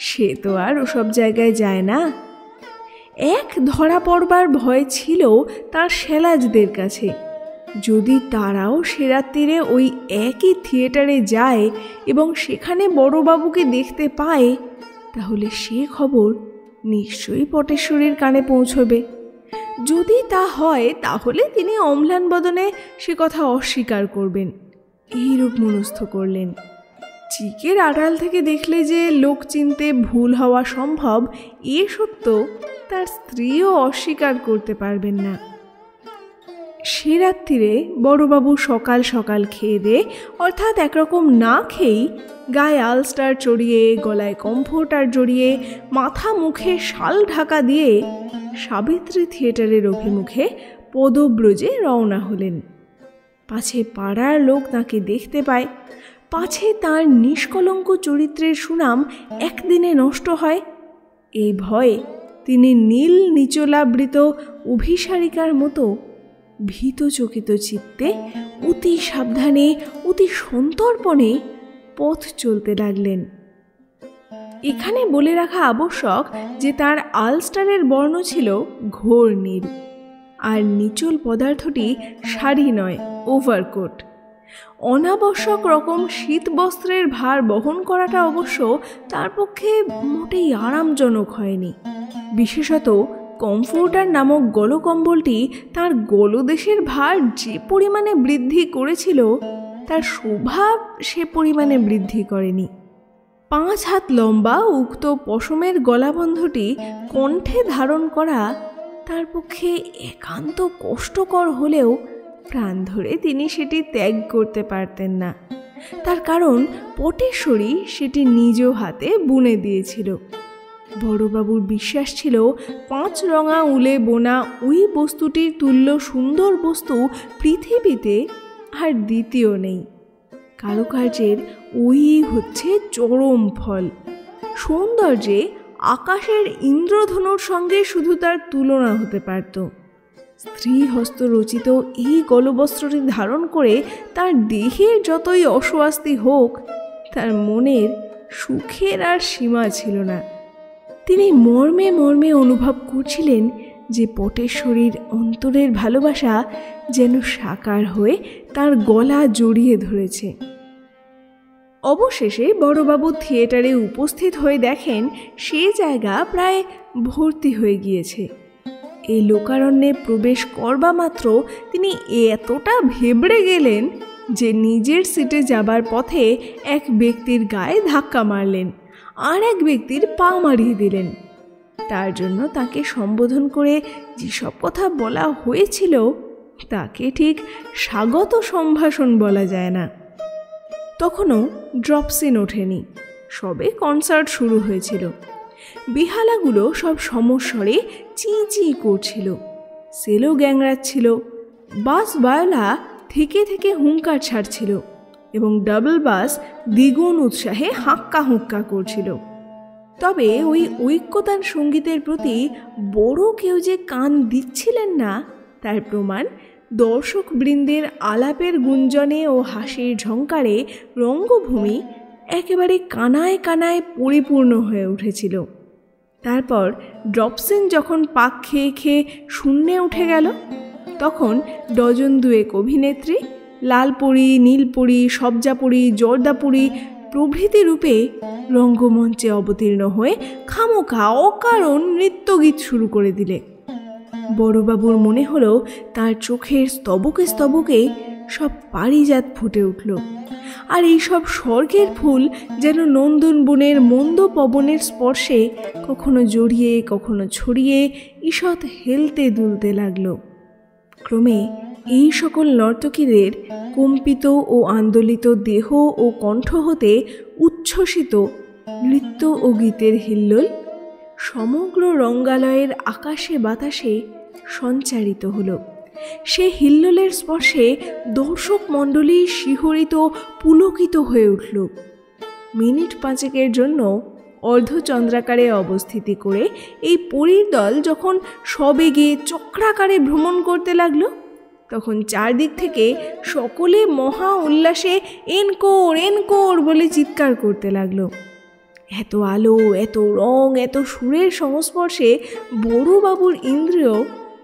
সে তো আর ওসব জায়গায় যায় না। এক ধরা পড়বার ভয় ছিল তার শ্যালাজদের কাছে। যদি তারাও সে রাত্রিরে ওই একই থিয়েটারে যায় এবং সেখানে বড়বাবুকে দেখতে পায়, তাহলে সে খবর নিশ্চয়ই পটেশ্বরীর কানে পৌঁছবে। যদি তা হয় তাহলে তিনি অম্লান বদনে সে কথা অস্বীকার করবেন, এইরূপ মনস্থ করলেন। চিকের আড়াল থেকে দেখলে যে লোক চিনতে ভুল হওয়া সম্ভব, এ সত্য তার স্ত্রীও অস্বীকার করতে পারবেন না। সে রাত্রিরে বড়বাবু সকাল সকাল খেয়ে দে, অর্থাৎ একরকম না খেয়েই গায়ে আলস্টার চড়িয়ে, গলায় কমফোর্টার জড়িয়ে, মাথা মুখে শাল ঢাকা দিয়ে সাবিত্রী থিয়েটারের অভিমুখে পদব্রজে রওনা হলেন। পাছে পাড়ার লোক তাকে দেখতে পায়, পাছে তার নিষ্কলঙ্ক চরিত্রের সুনাম একদিনে নষ্ট হয়, এই ভয়ে তিনি নীল নিচলাবৃত অভিসারিকার মতো ভীতচকিত চিত্তে অতি সাবধানে, অতি সন্তর্পণে পথ চলতে লাগলেন। এখানে বলে রাখা আবশ্যক যে তার আলস্টারের বর্ণ ছিল ঘোর নীল, আর নিচল পদার্থটি শাড়ি নয়, ওভারকোট। অনাবশ্যক রকম শীত বস্ত্রের ভার বহন করাটা অবশ্য তার পক্ষে মোটেই আরামজনক হয়নি। বিশেষত কমফোর্টার নামক গলকম্বলটি তার গলদেশের ভার যে পরিমাণে বৃদ্ধি করেছিল, তার শোভা সে পরিমাণে বৃদ্ধি করেনি। 5 হাত লম্বা উক্ত পশমের গলাবন্ধটি কণ্ঠে ধারণ করা তার পক্ষে একান্ত কষ্টকর হলেও প্রাণ ধরে তিনি সেটি ত্যাগ করতে পারতেন না। তার কারণ পটেশ্বরী সেটি নিজ হাতে বুনে দিয়েছিল। বড়বাবুর বিশ্বাস ছিল 5 রঙা উলে বোনা ওই বস্তুটির তুল্য সুন্দর বস্তু পৃথিবীতে আর দ্বিতীয় নেই। কারুকার্যের ওই হচ্ছে চরম ফল। সৌন্দর্যে আকাশের ইন্দ্রধনুর সঙ্গে শুধু তার তুলনা হতে পারত। স্ত্রী হস্তরচিত এই গলবস্ত্রটি ধারণ করে তার দেহের যতই অস্বস্তি হোক, তার মনের সুখের আর সীমা ছিল না। তিনি মর্মে মর্মে অনুভব করছিলেন যে পটেশ্বরীর অন্তরের ভালোবাসা যেন সাকার হয়ে তার গলা জড়িয়ে ধরেছে। অবশেষে বড়বাবু থিয়েটারে উপস্থিত হয়ে দেখেন সে জায়গা প্রায় ভর্তি হয়ে গিয়েছে। এই লোকারণ্যে প্রবেশ করবা মাত্র তিনি এতটা ভেবড়ে গেলেন যে নিজের সিটে যাবার পথে এক ব্যক্তির গায়ে ধাক্কা মারলেন, আর এক ব্যক্তির পা মারিয়ে দিলেন। তার জন্য তাকে সম্বোধন করে যেসব কথা বলা হয়েছিল তাকে ঠিক স্বাগত সম্ভাষণ বলা যায় না। তখনও ড্রপ সিন ওঠেনি, সবে কনসার্ট শুরু হয়েছিল। বেহালাগুলো সব সমস্বরে চি চি করছিল, সেলো গ্যাংরাচ্ছিল, বাস বায়োলা থেকে থেকে হুঙ্কার ছাড়ছিল এবং ডাবল বাস দ্বিগুণ উৎসাহে হাক্কা হুক্কা করছিল। তবে ওই ঐক্যতান সঙ্গীতের প্রতি বড় কেউ যে কান দিচ্ছিলেন না তার প্রমাণ দর্শক বৃন্দের আলাপের গুঞ্জনে ও হাসির ঝঙ্কারে রঙ্গভূমি একেবারে কানায় কানায় পরিপূর্ণ হয়ে উঠেছিল। তারপর ড্রপসিন যখন পাক খেয়ে খেয়ে শূন্যে উঠে গেল, তখন ডজন দুয়েক অভিনেত্রী লালপরি, নীলপরি, সবজাপরি, জর্দাপরি প্রভৃতি রূপে রঙ্গমঞ্চে অবতীর্ণ হয়ে খামোখা অকারণ নৃত্যগীত শুরু করে দিলে। বড়বাবুর মনে হলো তার চোখের স্তবকে স্তবকে সব পারিজাত ফুটে উঠল, আর এইসব স্বর্গের ফুল যেন নন্দনবনের মন্দ পবনের স্পর্শে কখনো জড়িয়ে কখনো ছড়িয়ে ঈষৎ হেলতে দুলতে লাগলো। ক্রমে এই সকল নর্তকীদের কম্পিত ও আন্দোলিত দেহ ও কণ্ঠ হতে উচ্ছ্বসিত নৃত্য ও গীতের হিল্লোল সমগ্র রঙ্গালয়ের আকাশে বাতাসে সঞ্চারিত হল। সে হিল্লোলের স্পর্শে দর্শক মণ্ডলী শিহরিত পুলকিত হয়ে উঠল। মিনিট পাঁচেকের জন্য অর্ধচন্দ্রাকারে অবস্থিতি করে এই পরীর দল যখন সবেগে চক্রাকারে ভ্রমণ করতে লাগলো, তখন চারদিক থেকে সকলে মহা উল্লাসে এনকোর এনকোর বলে চিৎকার করতে লাগলো। এত আলো, এত রং, এত সুরের সংস্পর্শে বড়বাবুর ইন্দ্রিয়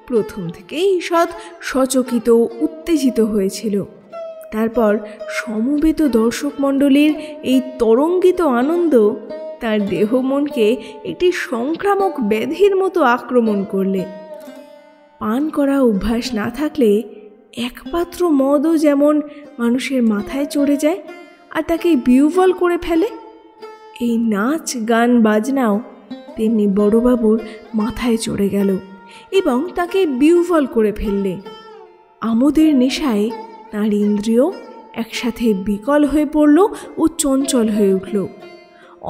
প্রথম থেকেই ঈষৎ সচকিত উত্তেজিত হয়েছিল। তারপর সমবেত দর্শক মণ্ডলীর এই তরঙ্গিত আনন্দ তার দেহ মনকে একটি সংক্রামক ব্যাধির মতো আক্রমণ করলে। পান করা অভ্যাস না থাকলে এক পাত্র মদও যেমন মানুষের মাথায় চড়ে যায় আর তাকে বিহ্বল করে ফেলে, এই নাচ গান বাজনাও তেমনি বড়বাবুর মাথায় চড়ে গেল এবং তাকে বিহ্বল করে ফেললে। আমোদের নেশায় তাঁর ইন্দ্রিয় একসাথে বিকল হয়ে পড়ল ও চঞ্চল হয়ে উঠল।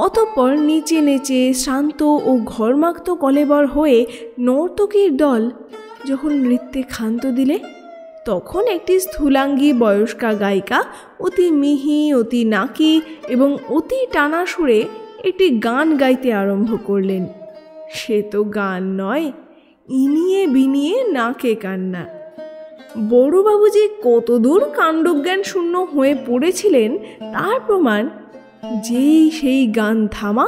অতঃপর নিচে নেচে শ্রান্ত ও ঘর্মাক্ত কলেবর হয়ে নর্তকীর দল যখন নৃত্যে ক্ষান্ত দিলে, তখন একটি স্থূলাঙ্গী বয়স্কা গায়িকা অতি মিহি, অতি নাকি এবং অতি টানা সুরে একটি গান গাইতে আরম্ভ করলেন। সে তো গান নয়, ইনিয়ে বিনিয়ে নাকে কান্না। বড়বাবু যে কতদূর কাণ্ডজ্ঞান শূন্য হয়ে পড়েছিলেন তার প্রমাণ, যেই সেই গান থামা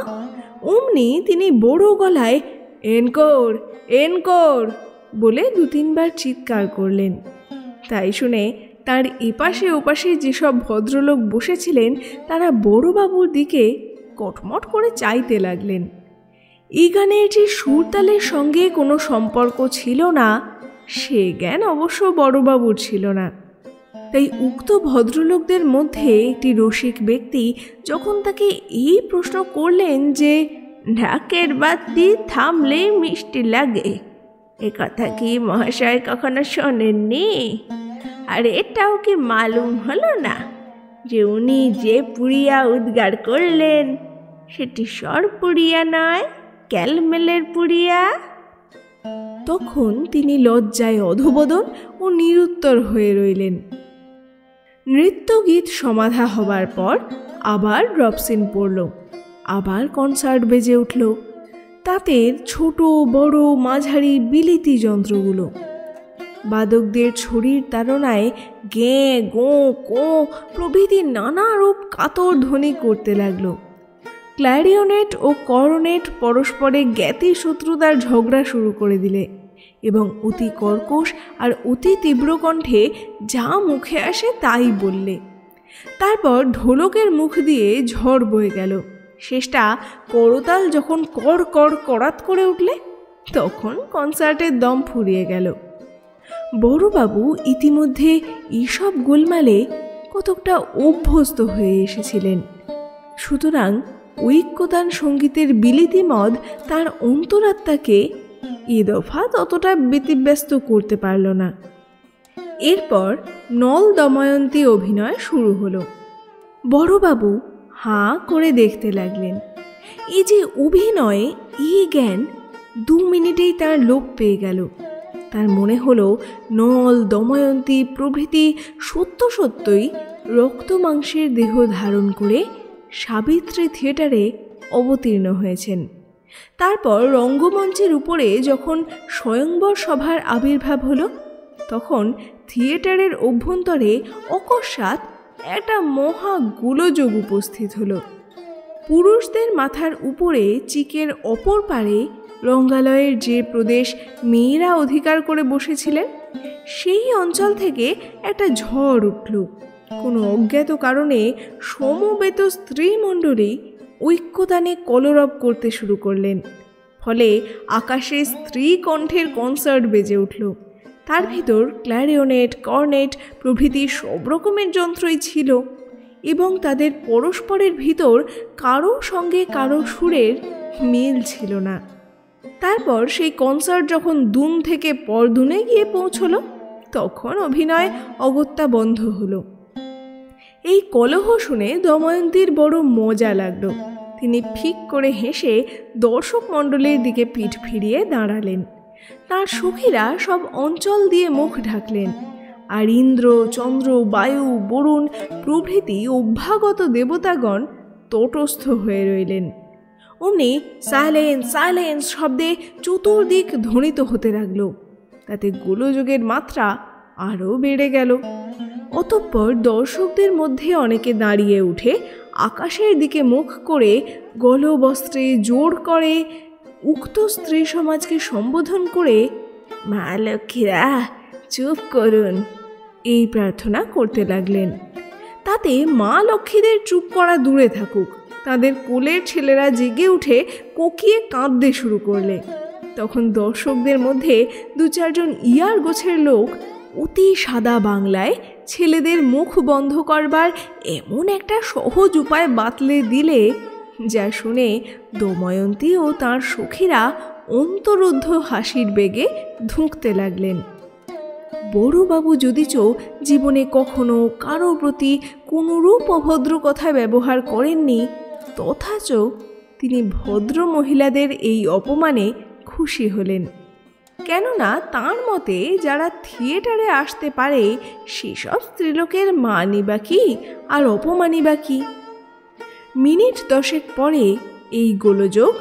অমনি তিনি বড় গলায় এনকোর এনকোর বলে দু তিনবার চিৎকার করলেন। তাই শুনে তার এপাশে ওপাশে যেসব ভদ্রলোক বসেছিলেন তারা বড়বাবুর দিকে কটমট করে চাইতে লাগলেন। এই গানের যে সুরতালের সঙ্গে কোনো সম্পর্ক ছিল না সে জ্ঞান অবশ্য বড়বাবুর ছিল না। তাই উক্ত ভদ্রলোকদের মধ্যে একটি রসিক ব্যক্তি যখন তাকে এই প্রশ্ন করলেন যে ঢাকের বাতি থামলে মিষ্টি লাগে, এ কথা কি মহাশয় কখনো শোনেননি? আর এটাও কি মালুম হলো না যে উনি যে পুড়িয়া উদ্গার করলেন সেটি সরপুরিয়া নয়, ক্যালমেলের পুড়িয়া? তখন তিনি লজ্জায় অধোবদন ও নিরুত্তর হয়ে রইলেন। নৃত্যগীত সমাধা হবার পর আবার ড্রপসিন পড়ল, আবার কনসার্ট বেজে উঠল। তাতে ছোট বড় মাঝারি বিলিতি যন্ত্রগুলো বাদকদের ছড়ির তাড়নায় গেঁ গো কো প্রভৃতি নানা রূপ কাতর ধ্বনি করতে লাগলো। ক্ল্যারিওনেট ও করনেট পরস্পরে জ্ঞাতি শত্রুতার ঝগড়া শুরু করে দিলে এবং অতি কর্কশ আর অতি তীব্র কণ্ঠে যা মুখে আসে তাই বললে। তারপর ঢোলকের মুখ দিয়ে ঝড় বয়ে গেল। শেষটা করতাল যখন কর কর করাত করে উঠলে তখন কনসার্টের দম ফুরিয়ে গেল। বড়বাবু ইতিমধ্যে এইসব গোলমালে কতকটা অভ্যস্ত হয়ে এসেছিলেন। সুতরাং ঐক্যতান সঙ্গীতের বিলিতি মদ তার অন্তরাত্মাকে এ দফা ততটা ব্যতিব্যস্ত করতে পারল না। এরপর নল দময়ন্তী অভিনয় শুরু হলো। বড়বাবু হাঁ করে দেখতে লাগলেন। এই যে অভিনয়ে এই জ্ঞান 2 মিনিটেই তার লোপ পেয়ে গেল। তার মনে হলো নল দময়ন্তী প্রভৃতি সত্য সত্যই রক্ত মাংসের দেহ ধারণ করে সাবিত্রী থিয়েটারে অবতীর্ণ হয়েছেন। তারপর রঙ্গমঞ্চের উপরে যখন স্বয়ংবর সভার আবির্ভাব হলো তখন থিয়েটারের অভ্যন্তরে অকস্মাৎ একটা মহা গোলযোগ উপস্থিত হলো। পুরুষদের মাথার উপরে চিকের অপর পারে রঙ্গালয়ের যে প্রদেশ মেয়েরা অধিকার করে বসেছিলেন, সেই অঞ্চল থেকে একটা ঝড় উঠল। কোনো অজ্ঞাত কারণে সমবেত স্ত্রীমণ্ডলী ঐক্যতানে কলরব করতে শুরু করলেন। ফলে আকাশে স্ত্রী কণ্ঠের কনসার্ট বেজে উঠল। তার ভিতর ক্ল্যারিওনেট, কর্নেট প্রভৃতি সব রকমের যন্ত্রই ছিল এবং তাদের পরস্পরের ভিতর কারো সঙ্গে কারো সুরের মিল ছিল না। তারপর সেই কনসার্ট যখন দুন থেকে পরদুনে গিয়ে পৌঁছলো, তখন অভিনয় অগত্যা বন্ধ হলো। এই কলহ শুনে দময়ন্তীর বড় মজা লাগলো। তিনি ফিক করে হেসে দর্শক মণ্ডলীর দিকে পিঠ ফিরিয়ে দাঁড়ালেন। তার সখীরা সব অঞ্চল দিয়ে মুখ ঢাকলেন, আর ইন্দ্র, চন্দ্র, বায়ু, বরুণ প্রভৃতি অভ্যাগত দেবতাগণ তটস্থ হয়ে রইলেন। অমনি সাইলেন্স সাইলেন্স শব্দে চতুর্দিক ধ্বনিত হতে লাগল। তাতে গোলযোগের মাত্রা আরও বেড়ে গেল। অতঃপর দর্শকদের মধ্যে অনেকে দাঁড়িয়ে উঠে আকাশের দিকে মুখ করে গলবস্ত্রে জোর করে উক্ত স্ত্রী সমাজকে সম্বোধন করে, মা লক্ষ্মীরা চুপ করুন, এই প্রার্থনা করতে লাগলেন। তাতে মা লক্ষ্মীদের চুপ করা দূরে থাকুক, তাদের কোলের ছেলেরা জেগে উঠে কোকিয়ে কাঁদতে শুরু করলে। তখন দর্শকদের মধ্যে দু চারজন ইয়ার গোছের লোক অতি সাদা বাংলায় ছেলেদের মুখ বন্ধ করবার এমন একটা সহজ উপায় বাতলে দিলে, যা শুনে দময়ন্তী ও তাঁর সখীরা অন্তরুদ্ধ হাসির বেগে ধুঁকতে লাগলেন। বড়বাবু যদিচ জীবনে কখনো কারো প্রতি কোনরূপ অভদ্র কথা ব্যবহার করেননি, তথাচ তিনি ভদ্র মহিলাদের এই অপমানে খুশি হলেন। কেননা তাঁর মতে যারা থিয়েটারে আসতে পারে সেসব স্ত্রীলোকের মানই বা কি আর অপমানই বা কি। মিনিট 10 পরে এই গোলযোগ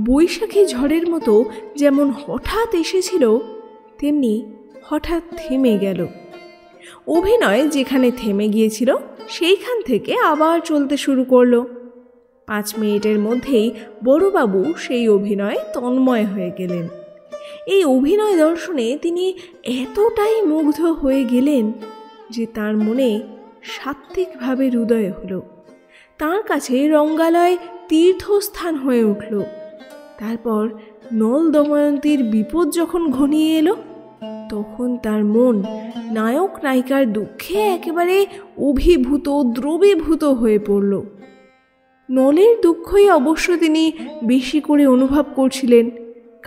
বৈশাখী ঝড়ের মতো যেমন হঠাৎ এসেছিল, তেমনি হঠাৎ থেমে গেল। অভিনয় যেখানে থেমে গিয়েছিল সেইখান থেকে আবার চলতে শুরু করলো। 5 মিনিটের মধ্যেই বড়বাবু সেই অভিনয়ে তন্ময় হয়ে গেলেন। এই অভিনয় দর্শনে তিনি এতটাই মুগ্ধ হয়ে গেলেন যে তার মনে সাত্ত্বিকভাবে হৃদয় হলো। তার কাছে রঙ্গালয় তীর্থস্থান হয়ে উঠল। তারপর নল দময়ন্তীর বিপদ যখন ঘনিয়ে এলো, তখন তার মন নায়ক নায়িকার দুঃখে একেবারে অভিভূত দ্রবীভূত হয়ে পড়ল। নলের দুঃখই অবশ্য তিনি বেশি করে অনুভব করছিলেন,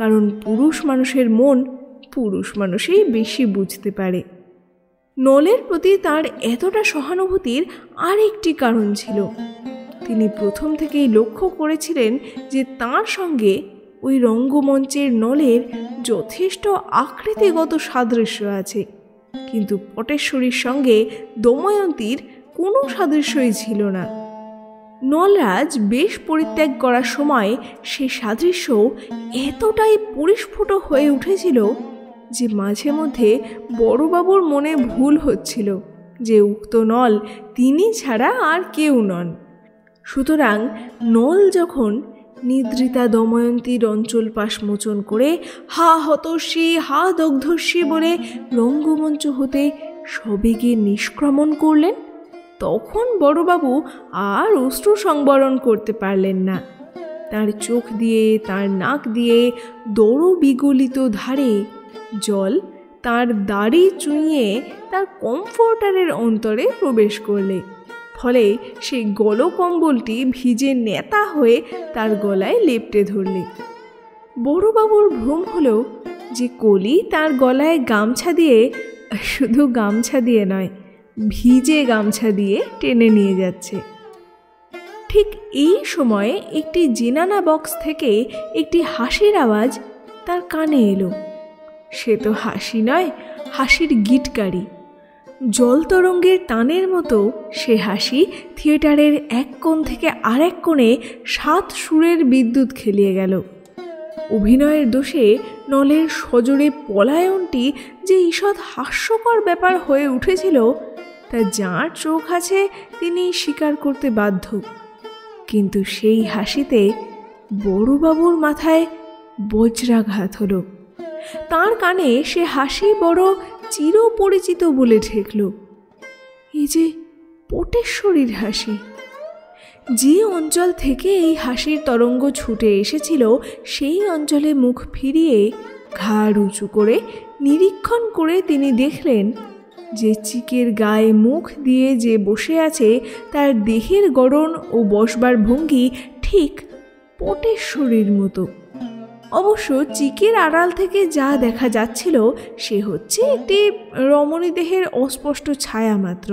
কারণ পুরুষ মানুষের মন পুরুষ মানুষই বেশি বুঝতে পারে। নলের প্রতি তার এতটা সহানুভূতির আর একটি কারণ ছিল। তিনি প্রথম থেকেই লক্ষ্য করেছিলেন যে তাঁর সঙ্গে ওই রঙ্গমঞ্চের নলের যথেষ্ট আকৃতিগত সাদৃশ্য আছে, কিন্তু পটেশ্বরীর সঙ্গে দময়ন্তীর কোনো সাদৃশ্যই ছিল না। নলরাজ বেশ পরিত্যাগ করার সময় সে সাদৃশ্য এতটাই পরিস্ফুট হয়ে উঠেছিল যে মাঝে মধ্যে বড়বাবুর মনে ভুল হচ্ছিল যে উক্ত নল তিনি ছাড়া আর কেউ নন। সুতরাং নল যখন নিদ্রিতা দময়ন্তীর অঞ্চল পাশ মোচন করে হা হতস্বী হা দগ্ধস্বী বলে রঙ্গমঞ্চ হতে সবেগে নিষ্ক্রমণ করলেন, তখন বড়বাবু আর অশ্রু সংবরণ করতে পারলেন না। তার চোখ দিয়ে তার নাক দিয়ে দড় বিগলিত ধারে জল তার দাড়ি চুইয়ে তার কমফোর্টারের অন্তরে প্রবেশ করলে, ফলে সেই গলকম্বলটি ভিজে নেতা হয়ে তার গলায় লেপটে ধরলে। বড়বাবুর ভ্রম হলো যে কলি তার গলায় গামছা দিয়ে, শুধু গামছা দিয়ে নয়, ভিজে গামছা দিয়ে টেনে নিয়ে যাচ্ছে। ঠিক এই সময়ে একটি জেনানা বক্স থেকে একটি হাসির আওয়াজ তার কানে এলো। সে তো হাসি নয়, হাসির গিটকারি। জল তরঙ্গের টানের মতো সে হাসি থিয়েটারের এক কোণ থেকে আরেক কোণে 7 সুরের বিদ্যুৎ খেলিয়ে গেল। অভিনয়ের দোষে নলের সজোরে পলায়নটি যে ঈষৎ হাস্যকর ব্যাপার হয়ে উঠেছিল তা যাঁর চোখ আছে তিনি স্বীকার করতে বাধ্য। কিন্তু সেই হাসিতে বড়বাবুর মাথায় বজ্রাঘাত হলো। তার কানে সে হাসি বড় চিরপরিচিত বলে ঠেকল। এই যে পটেশ্বরীর হাসি। যে অঞ্চল থেকে এই হাসির তরঙ্গ ছুটে এসেছিল সেই অঞ্চলে মুখ ফিরিয়ে ঘাড় উঁচু করে নিরীক্ষণ করে তিনি দেখলেন যে চিকের গায়ে মুখ দিয়ে যে বসে আছে তার দেহের গড়ন ও বসবার ভঙ্গি ঠিক পটেশ্বরীর মতো। অবশ্য চিকের আড়াল থেকে যা দেখা যাচ্ছিল সে হচ্ছে একটি রমণী দেহের অস্পষ্ট ছায়া মাত্র,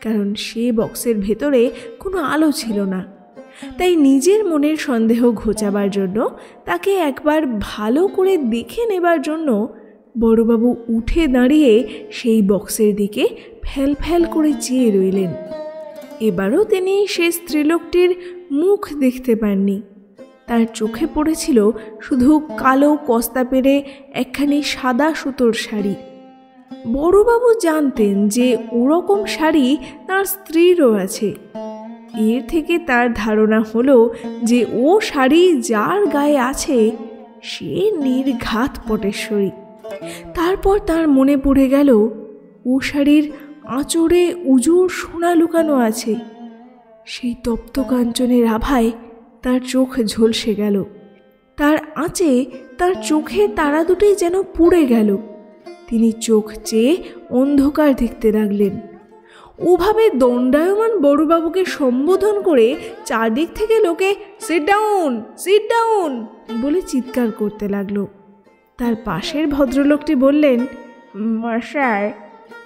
কারণ সে বক্সের ভেতরে কোনো আলো ছিল না। তাই নিজের মনের সন্দেহ ঘোচাবার জন্য, তাকে একবার ভালো করে দেখে নেবার জন্য বড়বাবু উঠে দাঁড়িয়ে সেই বক্সের দিকে ফ্যাল ফ্যাল করে চেয়ে রইলেন। এবারও তিনি সে স্ত্রীলোকটির মুখ দেখতে পাননি। তার চোখে পড়েছিল শুধু কালো কস্তা পেরে একখানি সাদা সুতোর শাড়ি। বড়বাবু জানতেন যে ওরকম শাড়ি তার স্ত্রীরও আছে। এর থেকে তার ধারণা হলো যে ও শাড়ি যার গায়ে আছে সে নির্ঘাত পটেশ্বরী। তারপর তার মনে পড়ে গেল ও শাড়ির আঁচড়ে উজুর সোনা লুকানো আছে। সেই তপ্ত কাঞ্চনের আভায় তার চোখ ঝলসে গেল। তার আঁচে তার চোখে তারা দুটোই যেন পুড়ে গেল। তিনি চোখ চেয়ে অন্ধকার দেখতে লাগলেন। ওভাবে দণ্ডায়মান বড়বাবুকে সম্বোধন করে চারদিক থেকে লোকে সিট ডাউন, সিট ডাউন বলে চিৎকার করতে লাগলো। তার পাশের ভদ্রলোকটি বললেন, মশাই,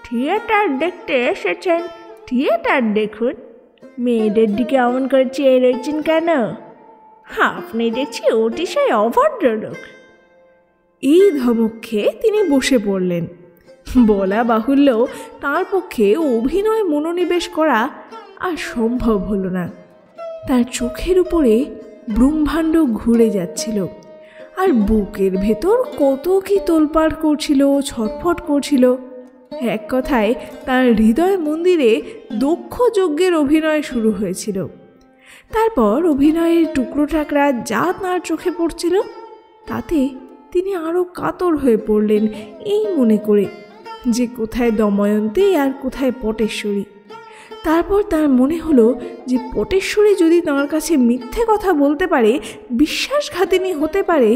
থিয়েটার দেখতে এসেছেন, থিয়েটার দেখুন। মেয়েদের দিকে অমন করে চেয়ে রয়েছেন কেন? আপনি দেখছি অতিশয় অভদ্রলোক। এই ধমক খেয়ে তিনি বসে পড়লেন। বলা বাহুল্য, তার পক্ষে অভিনয় মনোনিবেশ করা আর সম্ভব হলো না। তার চোখের উপরে ব্রহ্মাণ্ড ঘুরে যাচ্ছিল, আর বুকের ভেতর কত কি তোলপাড় করছিল, ছটফট করছিল। এক কথায় তার হৃদয় মন্দিরে দক্ষ যজ্ঞের অভিনয় শুরু হয়েছিল। তারপর অভিনয়ের টুকরো টাকরা যা তাঁর চোখে পড়ছিল তাতে তিনি আরও কাতর হয়ে পড়লেন, এই মনে করে যে কোথায় দময়ন্তী আর কোথায় পটেশ্বরী। তারপর তার মনে হলো যে পটেশ্বরী যদি তাঁর কাছে মিথ্যে কথা বলতে পারে, বিশ্বাসঘাতিনী হতে পারে,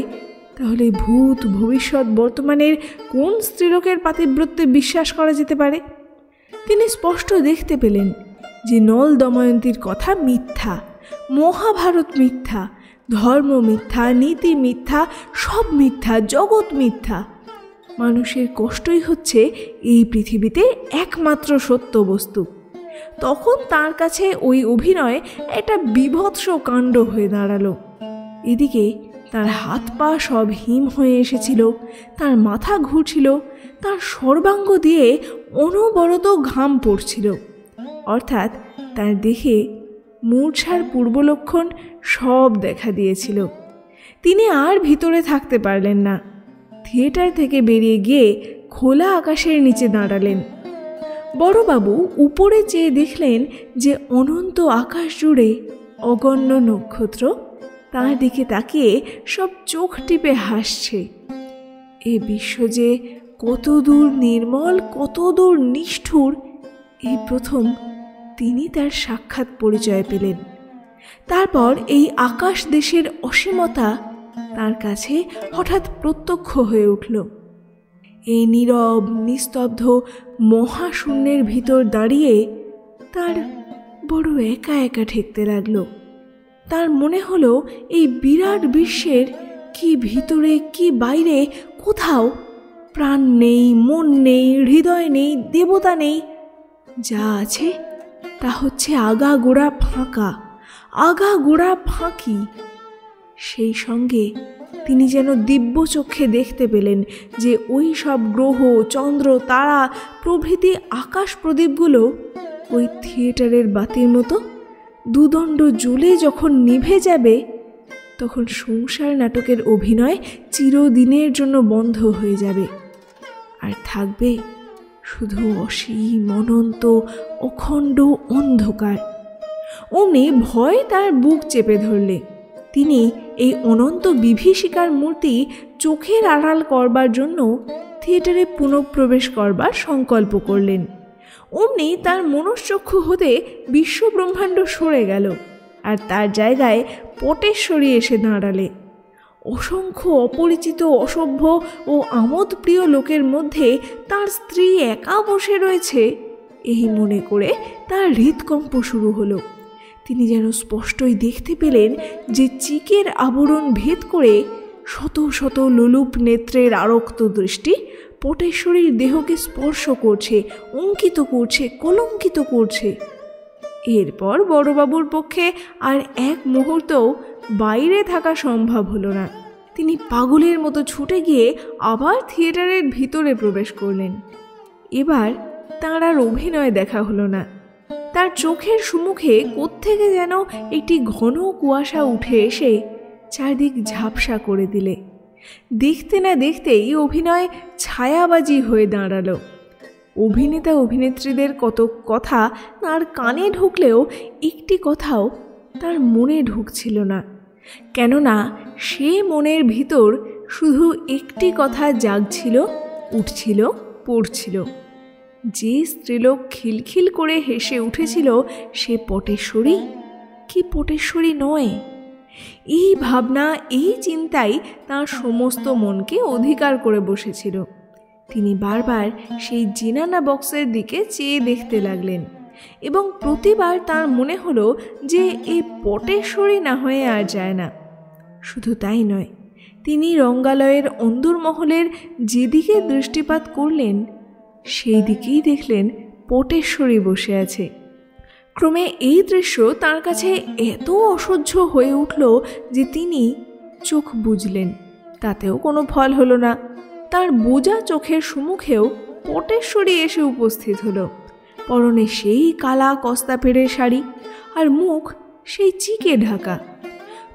তাহলে ভূত ভবিষ্যৎ বর্তমানের কোন স্ত্রীলোকের পাতিব্রত্যে বিশ্বাস করা যেতে পারে। তিনি স্পষ্ট দেখতে পেলেন যে নল দময়ন্তীর কথা মিথ্যা, মহাভারত মিথ্যা, ধর্ম মিথ্যা, নীতি মিথ্যা, সব মিথ্যা, জগৎ মিথ্যা। মানুষের কষ্টই হচ্ছে এই পৃথিবীতে একমাত্র সত্য বস্তু। তখন তার কাছে ওই অভিনয় একটা বীভৎস কাণ্ড হয়ে দাঁড়ালো। এদিকে তার হাত পা সব হিম হয়ে এসেছিল, তার মাথা ঘুরছিল, তার সর্বাঙ্গ দিয়ে অনবরত ঘাম পড়ছিল। অর্থাৎ তার দেহে মূর্ছার পূর্বলক্ষণ সব দেখা দিয়েছিল। তিনি আর ভিতরে থাকতে পারলেন না। থিয়েটার থেকে বেরিয়ে গিয়ে খোলা আকাশের নিচে দাঁড়ালেন। বড়বাবু উপরে চেয়ে দেখলেন যে অনন্ত আকাশ জুড়ে অগণ্য নক্ষত্র তার দিকে তাকিয়ে সব চোখ টিপে হাসছে। এ বিশ্ব যে কতদূর নির্মল, কতদূর নিষ্ঠুর, এই প্রথম তিনি তার সাক্ষাৎ পরিচয় পেলেন। তারপর এই আকাশ দেশের অসীমতা তার কাছে হঠাৎ প্রত্যক্ষ হয়ে উঠল। এই নীরব নিস্তব্ধ মহাশূন্যের ভিতর দাঁড়িয়ে তার বড় একা একা ঠেকতে লাগলো। তার মনে হলো এই বিরাট বিশ্বের কি ভিতরে কি বাইরে কোথাও প্রাণ নেই, মন নেই, হৃদয় নেই, দেবতা নেই। যা আছে তা হচ্ছে আগাগোড়া ফাঁকা, আগাগোড়া ফাঁকি। সেই সঙ্গে তিনি যেন দিব্য চক্ষে দেখতে পেলেন যে ওই সব গ্রহ, চন্দ্র, তারা প্রভৃতি আকাশ প্রদীপগুলো ওই থিয়েটারের বাতির মতো দুদণ্ড জ্বলে যখন নিভে যাবে, তখন সংসার নাটকের অভিনয় চিরদিনের জন্য বন্ধ হয়ে যাবে, আর থাকবে শুধু অসীম অনন্ত অখণ্ড অন্ধকার। অমনি ভয় তার বুক চেপে ধরলে তিনি এই অনন্ত বিভীষিকার মূর্তি চোখের আড়াল করবার জন্য থিয়েটারে পুনঃপ্রবেশ করবার সংকল্প করলেন। অমনি তার মনশ্চক্ষু হতে বিশ্বব্রহ্মাণ্ড সরে গেল, আর তার জায়গায় পটেশ্বরী এসে দাঁড়ালে। অসংখ্য অপরিচিত, অসভ্য ও আমোদপ্রিয় লোকের মধ্যে তার স্ত্রী একা বসে রয়েছে এই মনে করে তার হৃদকম্প শুরু হলো। তিনি যেন স্পষ্টই দেখতে পেলেন যে চিকের আবরণ ভেদ করে শত শত লোলুপ নেত্রের আরক্ত দৃষ্টি পটেশ্বরীর দেহকে স্পর্শ করছে, অঙ্কিত করছে, কলঙ্কিত করছে। এরপর বড়বাবুর পক্ষে আর এক মুহূর্তও বাইরে থাকা সম্ভব হলো না। তিনি পাগলের মতো ছুটে গিয়ে আবার থিয়েটারের ভিতরে প্রবেশ করলেন। এবার তাঁর আর অভিনয় দেখা হলো না। তার চোখের সম্মুখে কোত্থেকে যেন একটি ঘন কুয়াশা উঠে এসে চারদিক ঝাপসা করে দিলে। দেখতে না দেখতেই অভিনয় ছায়াবাজি হয়ে দাঁড়ালো। অভিনেতা অভিনেত্রীদের কত কথা তার কানে ঢুকলেও একটি কথাও তার মনে ঢুকছিল না, কেননা সে মনের ভিতর শুধু একটি কথা জাগছিল, উঠছিল, পড়ছিল। যে স্ত্রীলোক খিলখিল করে হেসে উঠেছিল সে পটেশ্বরী কি পটেশ্বরী নয়? এই ভাবনা, এই চিন্তাই তাঁর সমস্ত মনকে অধিকার করে বসেছিল। তিনি বারবার সেই জিনানা বক্সের দিকে চেয়ে দেখতে লাগলেন এবং প্রতিবার তার মনে হলো যে এই পটেশ্বরী না হয়ে আর যায় না। শুধু তাই নয়, তিনি রঙ্গালয়ের অন্দরমহলের যেদিকে দৃষ্টিপাত করলেন সেই দিকেই দেখলেন পটেশ্বরী বসে আছে। ক্রমে এই দৃশ্য তার কাছে এত অসহ্য হয়ে উঠল যে তিনি চোখ বুজলেন, তাতেও কোনো ফল হলো না। তার বোঝা চোখের সম্মুখেও পটেশ্বরী এসে উপস্থিত হলো। পরনে সেই কালা কস্তা পেড়ে শাড়ি, আর মুখ সেই চিকে ঢাকা।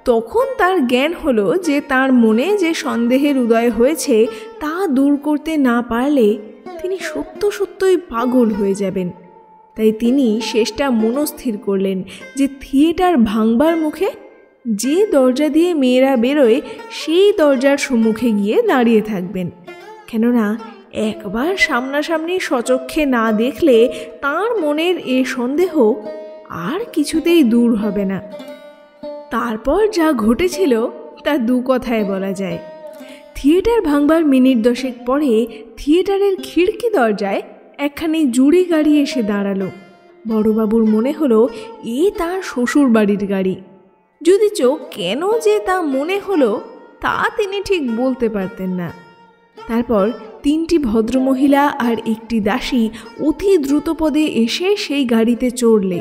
তখন তার জ্ঞান হলো যে তার মনে যে সন্দেহের উদয় হয়েছে তা দূর করতে না পারলে তিনি সত্য সত্যই পাগল হয়ে যাবেন। তাই তিনি শেষটা মনস্থির করলেন যে থিয়েটার ভাঙবার মুখে যে দরজা দিয়ে মেয়েরা বেরোয় সেই দরজার সম্মুখে গিয়ে দাঁড়িয়ে থাকবেন, কেননা একবার সামনাসামনি সচক্ষে না দেখলে তার মনের এ সন্দেহ আর কিছুতেই দূর হবে না। তারপর যা ঘটেছিল তা দু কথায় বলা যায়। থিয়েটার ভাঙবার মিনিট 10 পরে থিয়েটারের খিড়কি দরজায় একখানি জুড়ি গাড়ি এসে দাঁড়ালো। বড়বাবুর মনে হলো এ তার শ্বশুর বাড়ির গাড়ি। যদিচ কেন যে তা মনে হলো তা তিনি ঠিক বলতে পারতেন না। তারপর 3টি ভদ্রমহিলা আর একটি দাসী অতি দ্রুতপদে এসে সেই গাড়িতে চড়লে।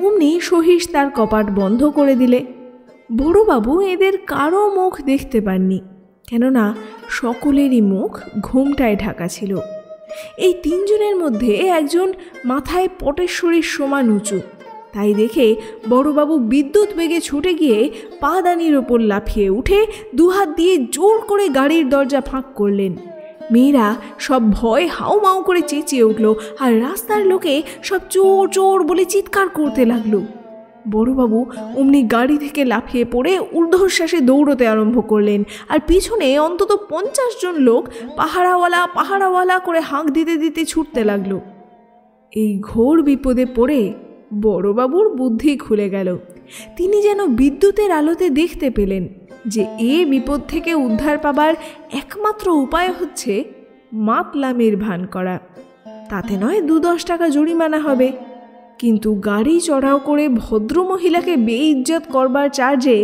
অমনি সহিস তার কপাট বন্ধ করে দিলে। বড়বাবু এদের কারো মুখ দেখতে পাননি, কেননা সকলেরই মুখ ঘোমটায় ঢাকা ছিল। এই 3 জনের মধ্যে একজন মাথায় পটেশ্বরীর সমান উঁচু। তাই দেখে বড়বাবু বিদ্যুৎ বেগে ছুটে গিয়ে পাদানির ওপর লাফিয়ে উঠে দুহাত দিয়ে জোর করে গাড়ির দরজা ফাঁক করলেন। মেয়েরা সব ভয় হাউমাউ করে চেঁচিয়ে উঠল, আর রাস্তার লোকে সব চোর চোর বলে চিৎকার করতে লাগলো। বড়বাবু অমনি গাড়ি থেকে লাফিয়ে পড়ে ঊর্ধ্বশ্বাসে দৌড়তে আরম্ভ করলেন, আর পিছনে অন্তত 50 জন লোক পাহারাওয়ালা পাহারাওয়ালা করে হাঁক দিতে দিতে ছুটতে লাগলো। এই ঘোর বিপদে পড়ে বড়বাবুর বুদ্ধি খুলে গেল। তিনি যেন বিদ্যুতের আলোতে দেখতে পেলেন যে এ বিপদ থেকে উদ্ধার পাবার একমাত্র উপায় হচ্ছে মাতলামির ভান করা। তাতে নয় 2-10 টাকা জরিমানা হবে, কিন্তু গাড়ি চড়াও করে ভদ্রমহিলাকে বেইজ্জত করবার চার্জে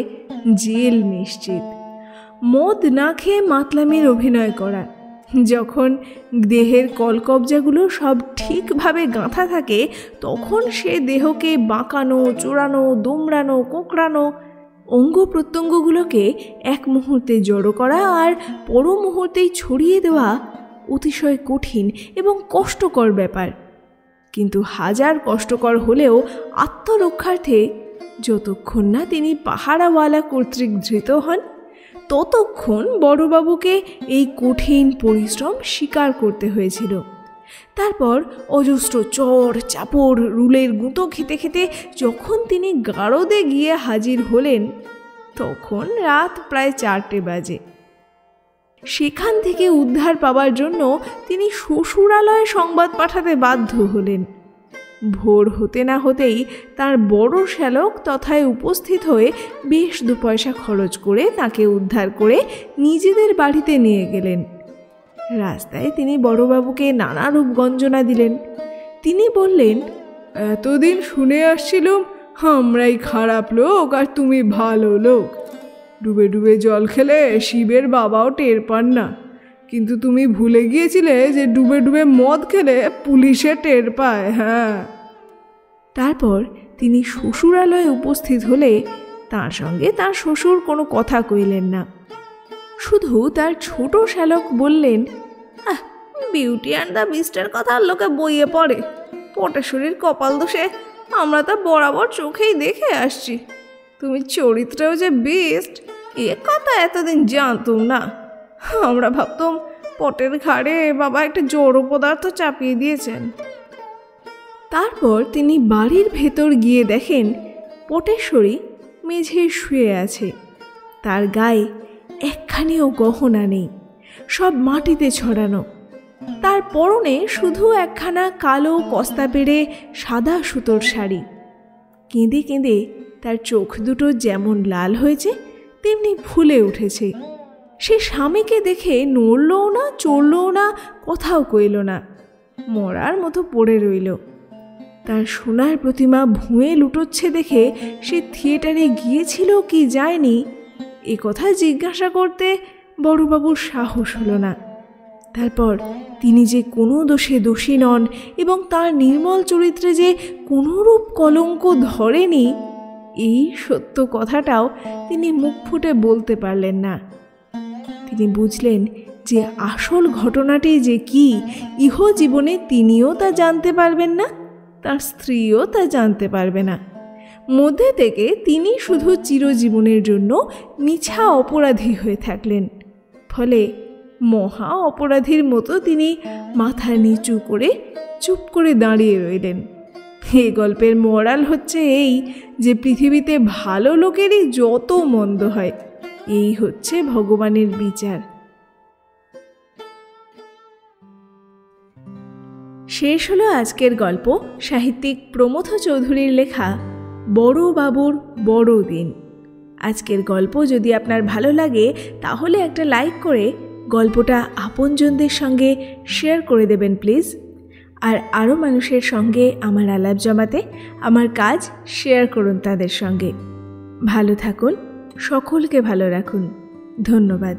জেল নিশ্চিত। মদ না খেয়ে মাতলামির অভিনয় করা। যখন দেহের কলকবজাগুলো সব ঠিকভাবে গাঁথা থাকে তখন সে দেহকে বাঁকানো, চোরানো, দুমড়ানো, কোঁকড়ানো, অঙ্গ প্রত্যঙ্গগুলোকে এক মুহূর্তে জড়ো করা আর পর মুহূর্তেই ছড়িয়ে দেওয়া অতিশয় কঠিন এবং কষ্টকর ব্যাপার। কিন্তু হাজার কষ্টকর হলেও আত্মরক্ষার্থে যতক্ষণ না তিনি পাহারাওয়ালা কর্তৃক ধৃত হন ততক্ষণ বড়বাবুকে এই কঠিন পরিশ্রম স্বীকার করতে হয়েছিল। তারপর অজস্র চড় চাপড় রুলের গুঁতো খেতে খেতে যখন তিনি গারদে গিয়ে হাজির হলেন, তখন রাত প্রায় 4টে বাজে। সেখান থেকে উদ্ধার পাওয়ার জন্য তিনি শ্বশুরালয়ে সংবাদ পাঠাতে বাধ্য হলেন। ভোর হতে না হতেই তার বড় শ্যালক তথায় উপস্থিত হয়ে বেশ 2 পয়সা খরচ করে তাকে উদ্ধার করে নিজেদের বাড়িতে নিয়ে গেলেন। রাস্তায় তিনি বড়বাবুকে নানা রূপ গঞ্জনা দিলেন। তিনি বললেন, এতদিন শুনে আসছিলাম আমরাই খারাপ লোক আর তুমি ভালো লোক। ডুবে ডুবে জল খেলে শিবের বাবাও টের পান না, কিন্তু তুমি ভুলে গিয়েছিলে যে ডুবে ডুবে মদ খেলে পুলিশে টের পায়। হ্যাঁ। তারপর তিনি শ্বশুরালয়ে উপস্থিত হলে তার সঙ্গে তার শ্বশুর কোনো কথা কইলেন না। শুধু তার ছোট শ্যালক বললেন, বিউটি অ্যান্ড দ্য বিস্টের কথা লোকে বইয়ে পড়ে, পটেশ্বরীর কপাল দোষে আমরা তা বরাবর চোখেই দেখে আসছি। তুমি চরিত্রেও যে বিস্ট এ কথা এতদিন জানতুম না। আমরা ভাবতাম পটের ঘাড়ে বাবা একটা জড় পদার্থ চাপিয়ে দিয়েছেন। তারপর তিনি বাড়ির ভেতর গিয়ে দেখেন পটেশ্বরী মেঝে শুয়ে আছে। তার গায়ে একখানিও গহনা নেই, সব মাটিতে ছড়ানো। তার পরনে শুধু একখানা কালো কস্তা পেড়ে সাদা সুতোর শাড়ি। কেঁদে কেঁদে তার চোখ দুটো যেমন লাল হয়েছে তেমনি ফুলে উঠেছে। সে স্বামীকে দেখে নড়লও না, চড়লও না, কথাও কইল না, মরার মতো পড়ে রইল। তার সোনার প্রতিমা ভুঁয়ে লুটোচ্ছে দেখে সে থিয়েটারে গিয়েছিল কি যায়নি এ কথা জিজ্ঞাসা করতে বড়বাবুর সাহস হলো না। তারপর তিনি যে কোনো দোষে দোষী নন এবং তার নির্মল চরিত্রে যে কোনোরূপ কলঙ্ক ধরেনি, এই সত্য কথাটাও তিনি মুখ ফুটে বলতে পারলেন না। তিনি বুঝলেন যে আসল ঘটনাটি যে কি ইহ জীবনে তিনিও তা জানতে পারবেন না, তার স্ত্রীও তা জানতে পারবে না। মধ্যে থেকে তিনি শুধু চিরজীবনের জন্য মিছা অপরাধী হয়ে থাকলেন। ফলে মহা অপরাধীর মতো তিনি মাথা নিচু করে চুপ করে দাঁড়িয়ে রইলেন। এই গল্পের মোরাল হচ্ছে এই যে পৃথিবীতে ভালো লোকেরই যত মন্দ হয়, এই হচ্ছে ভগবানের বিচার। শেষ হলো আজকের গল্প সাহিত্যিক প্রমথ চৌধুরীর লেখা বড় বাবুর বড় দিন। আজকের গল্প যদি আপনার ভালো লাগে তাহলে একটা লাইক করে গল্পটা আপনজনদের সঙ্গে শেয়ার করে দেবেন প্লিজ। আর আরও মানুষের সঙ্গে আমার আলাপ জমাতে আমার কাজ শেয়ার করুন তাদের সঙ্গে। ভালো থাকুন, সকলকে ভালো রাখুন। ধন্যবাদ।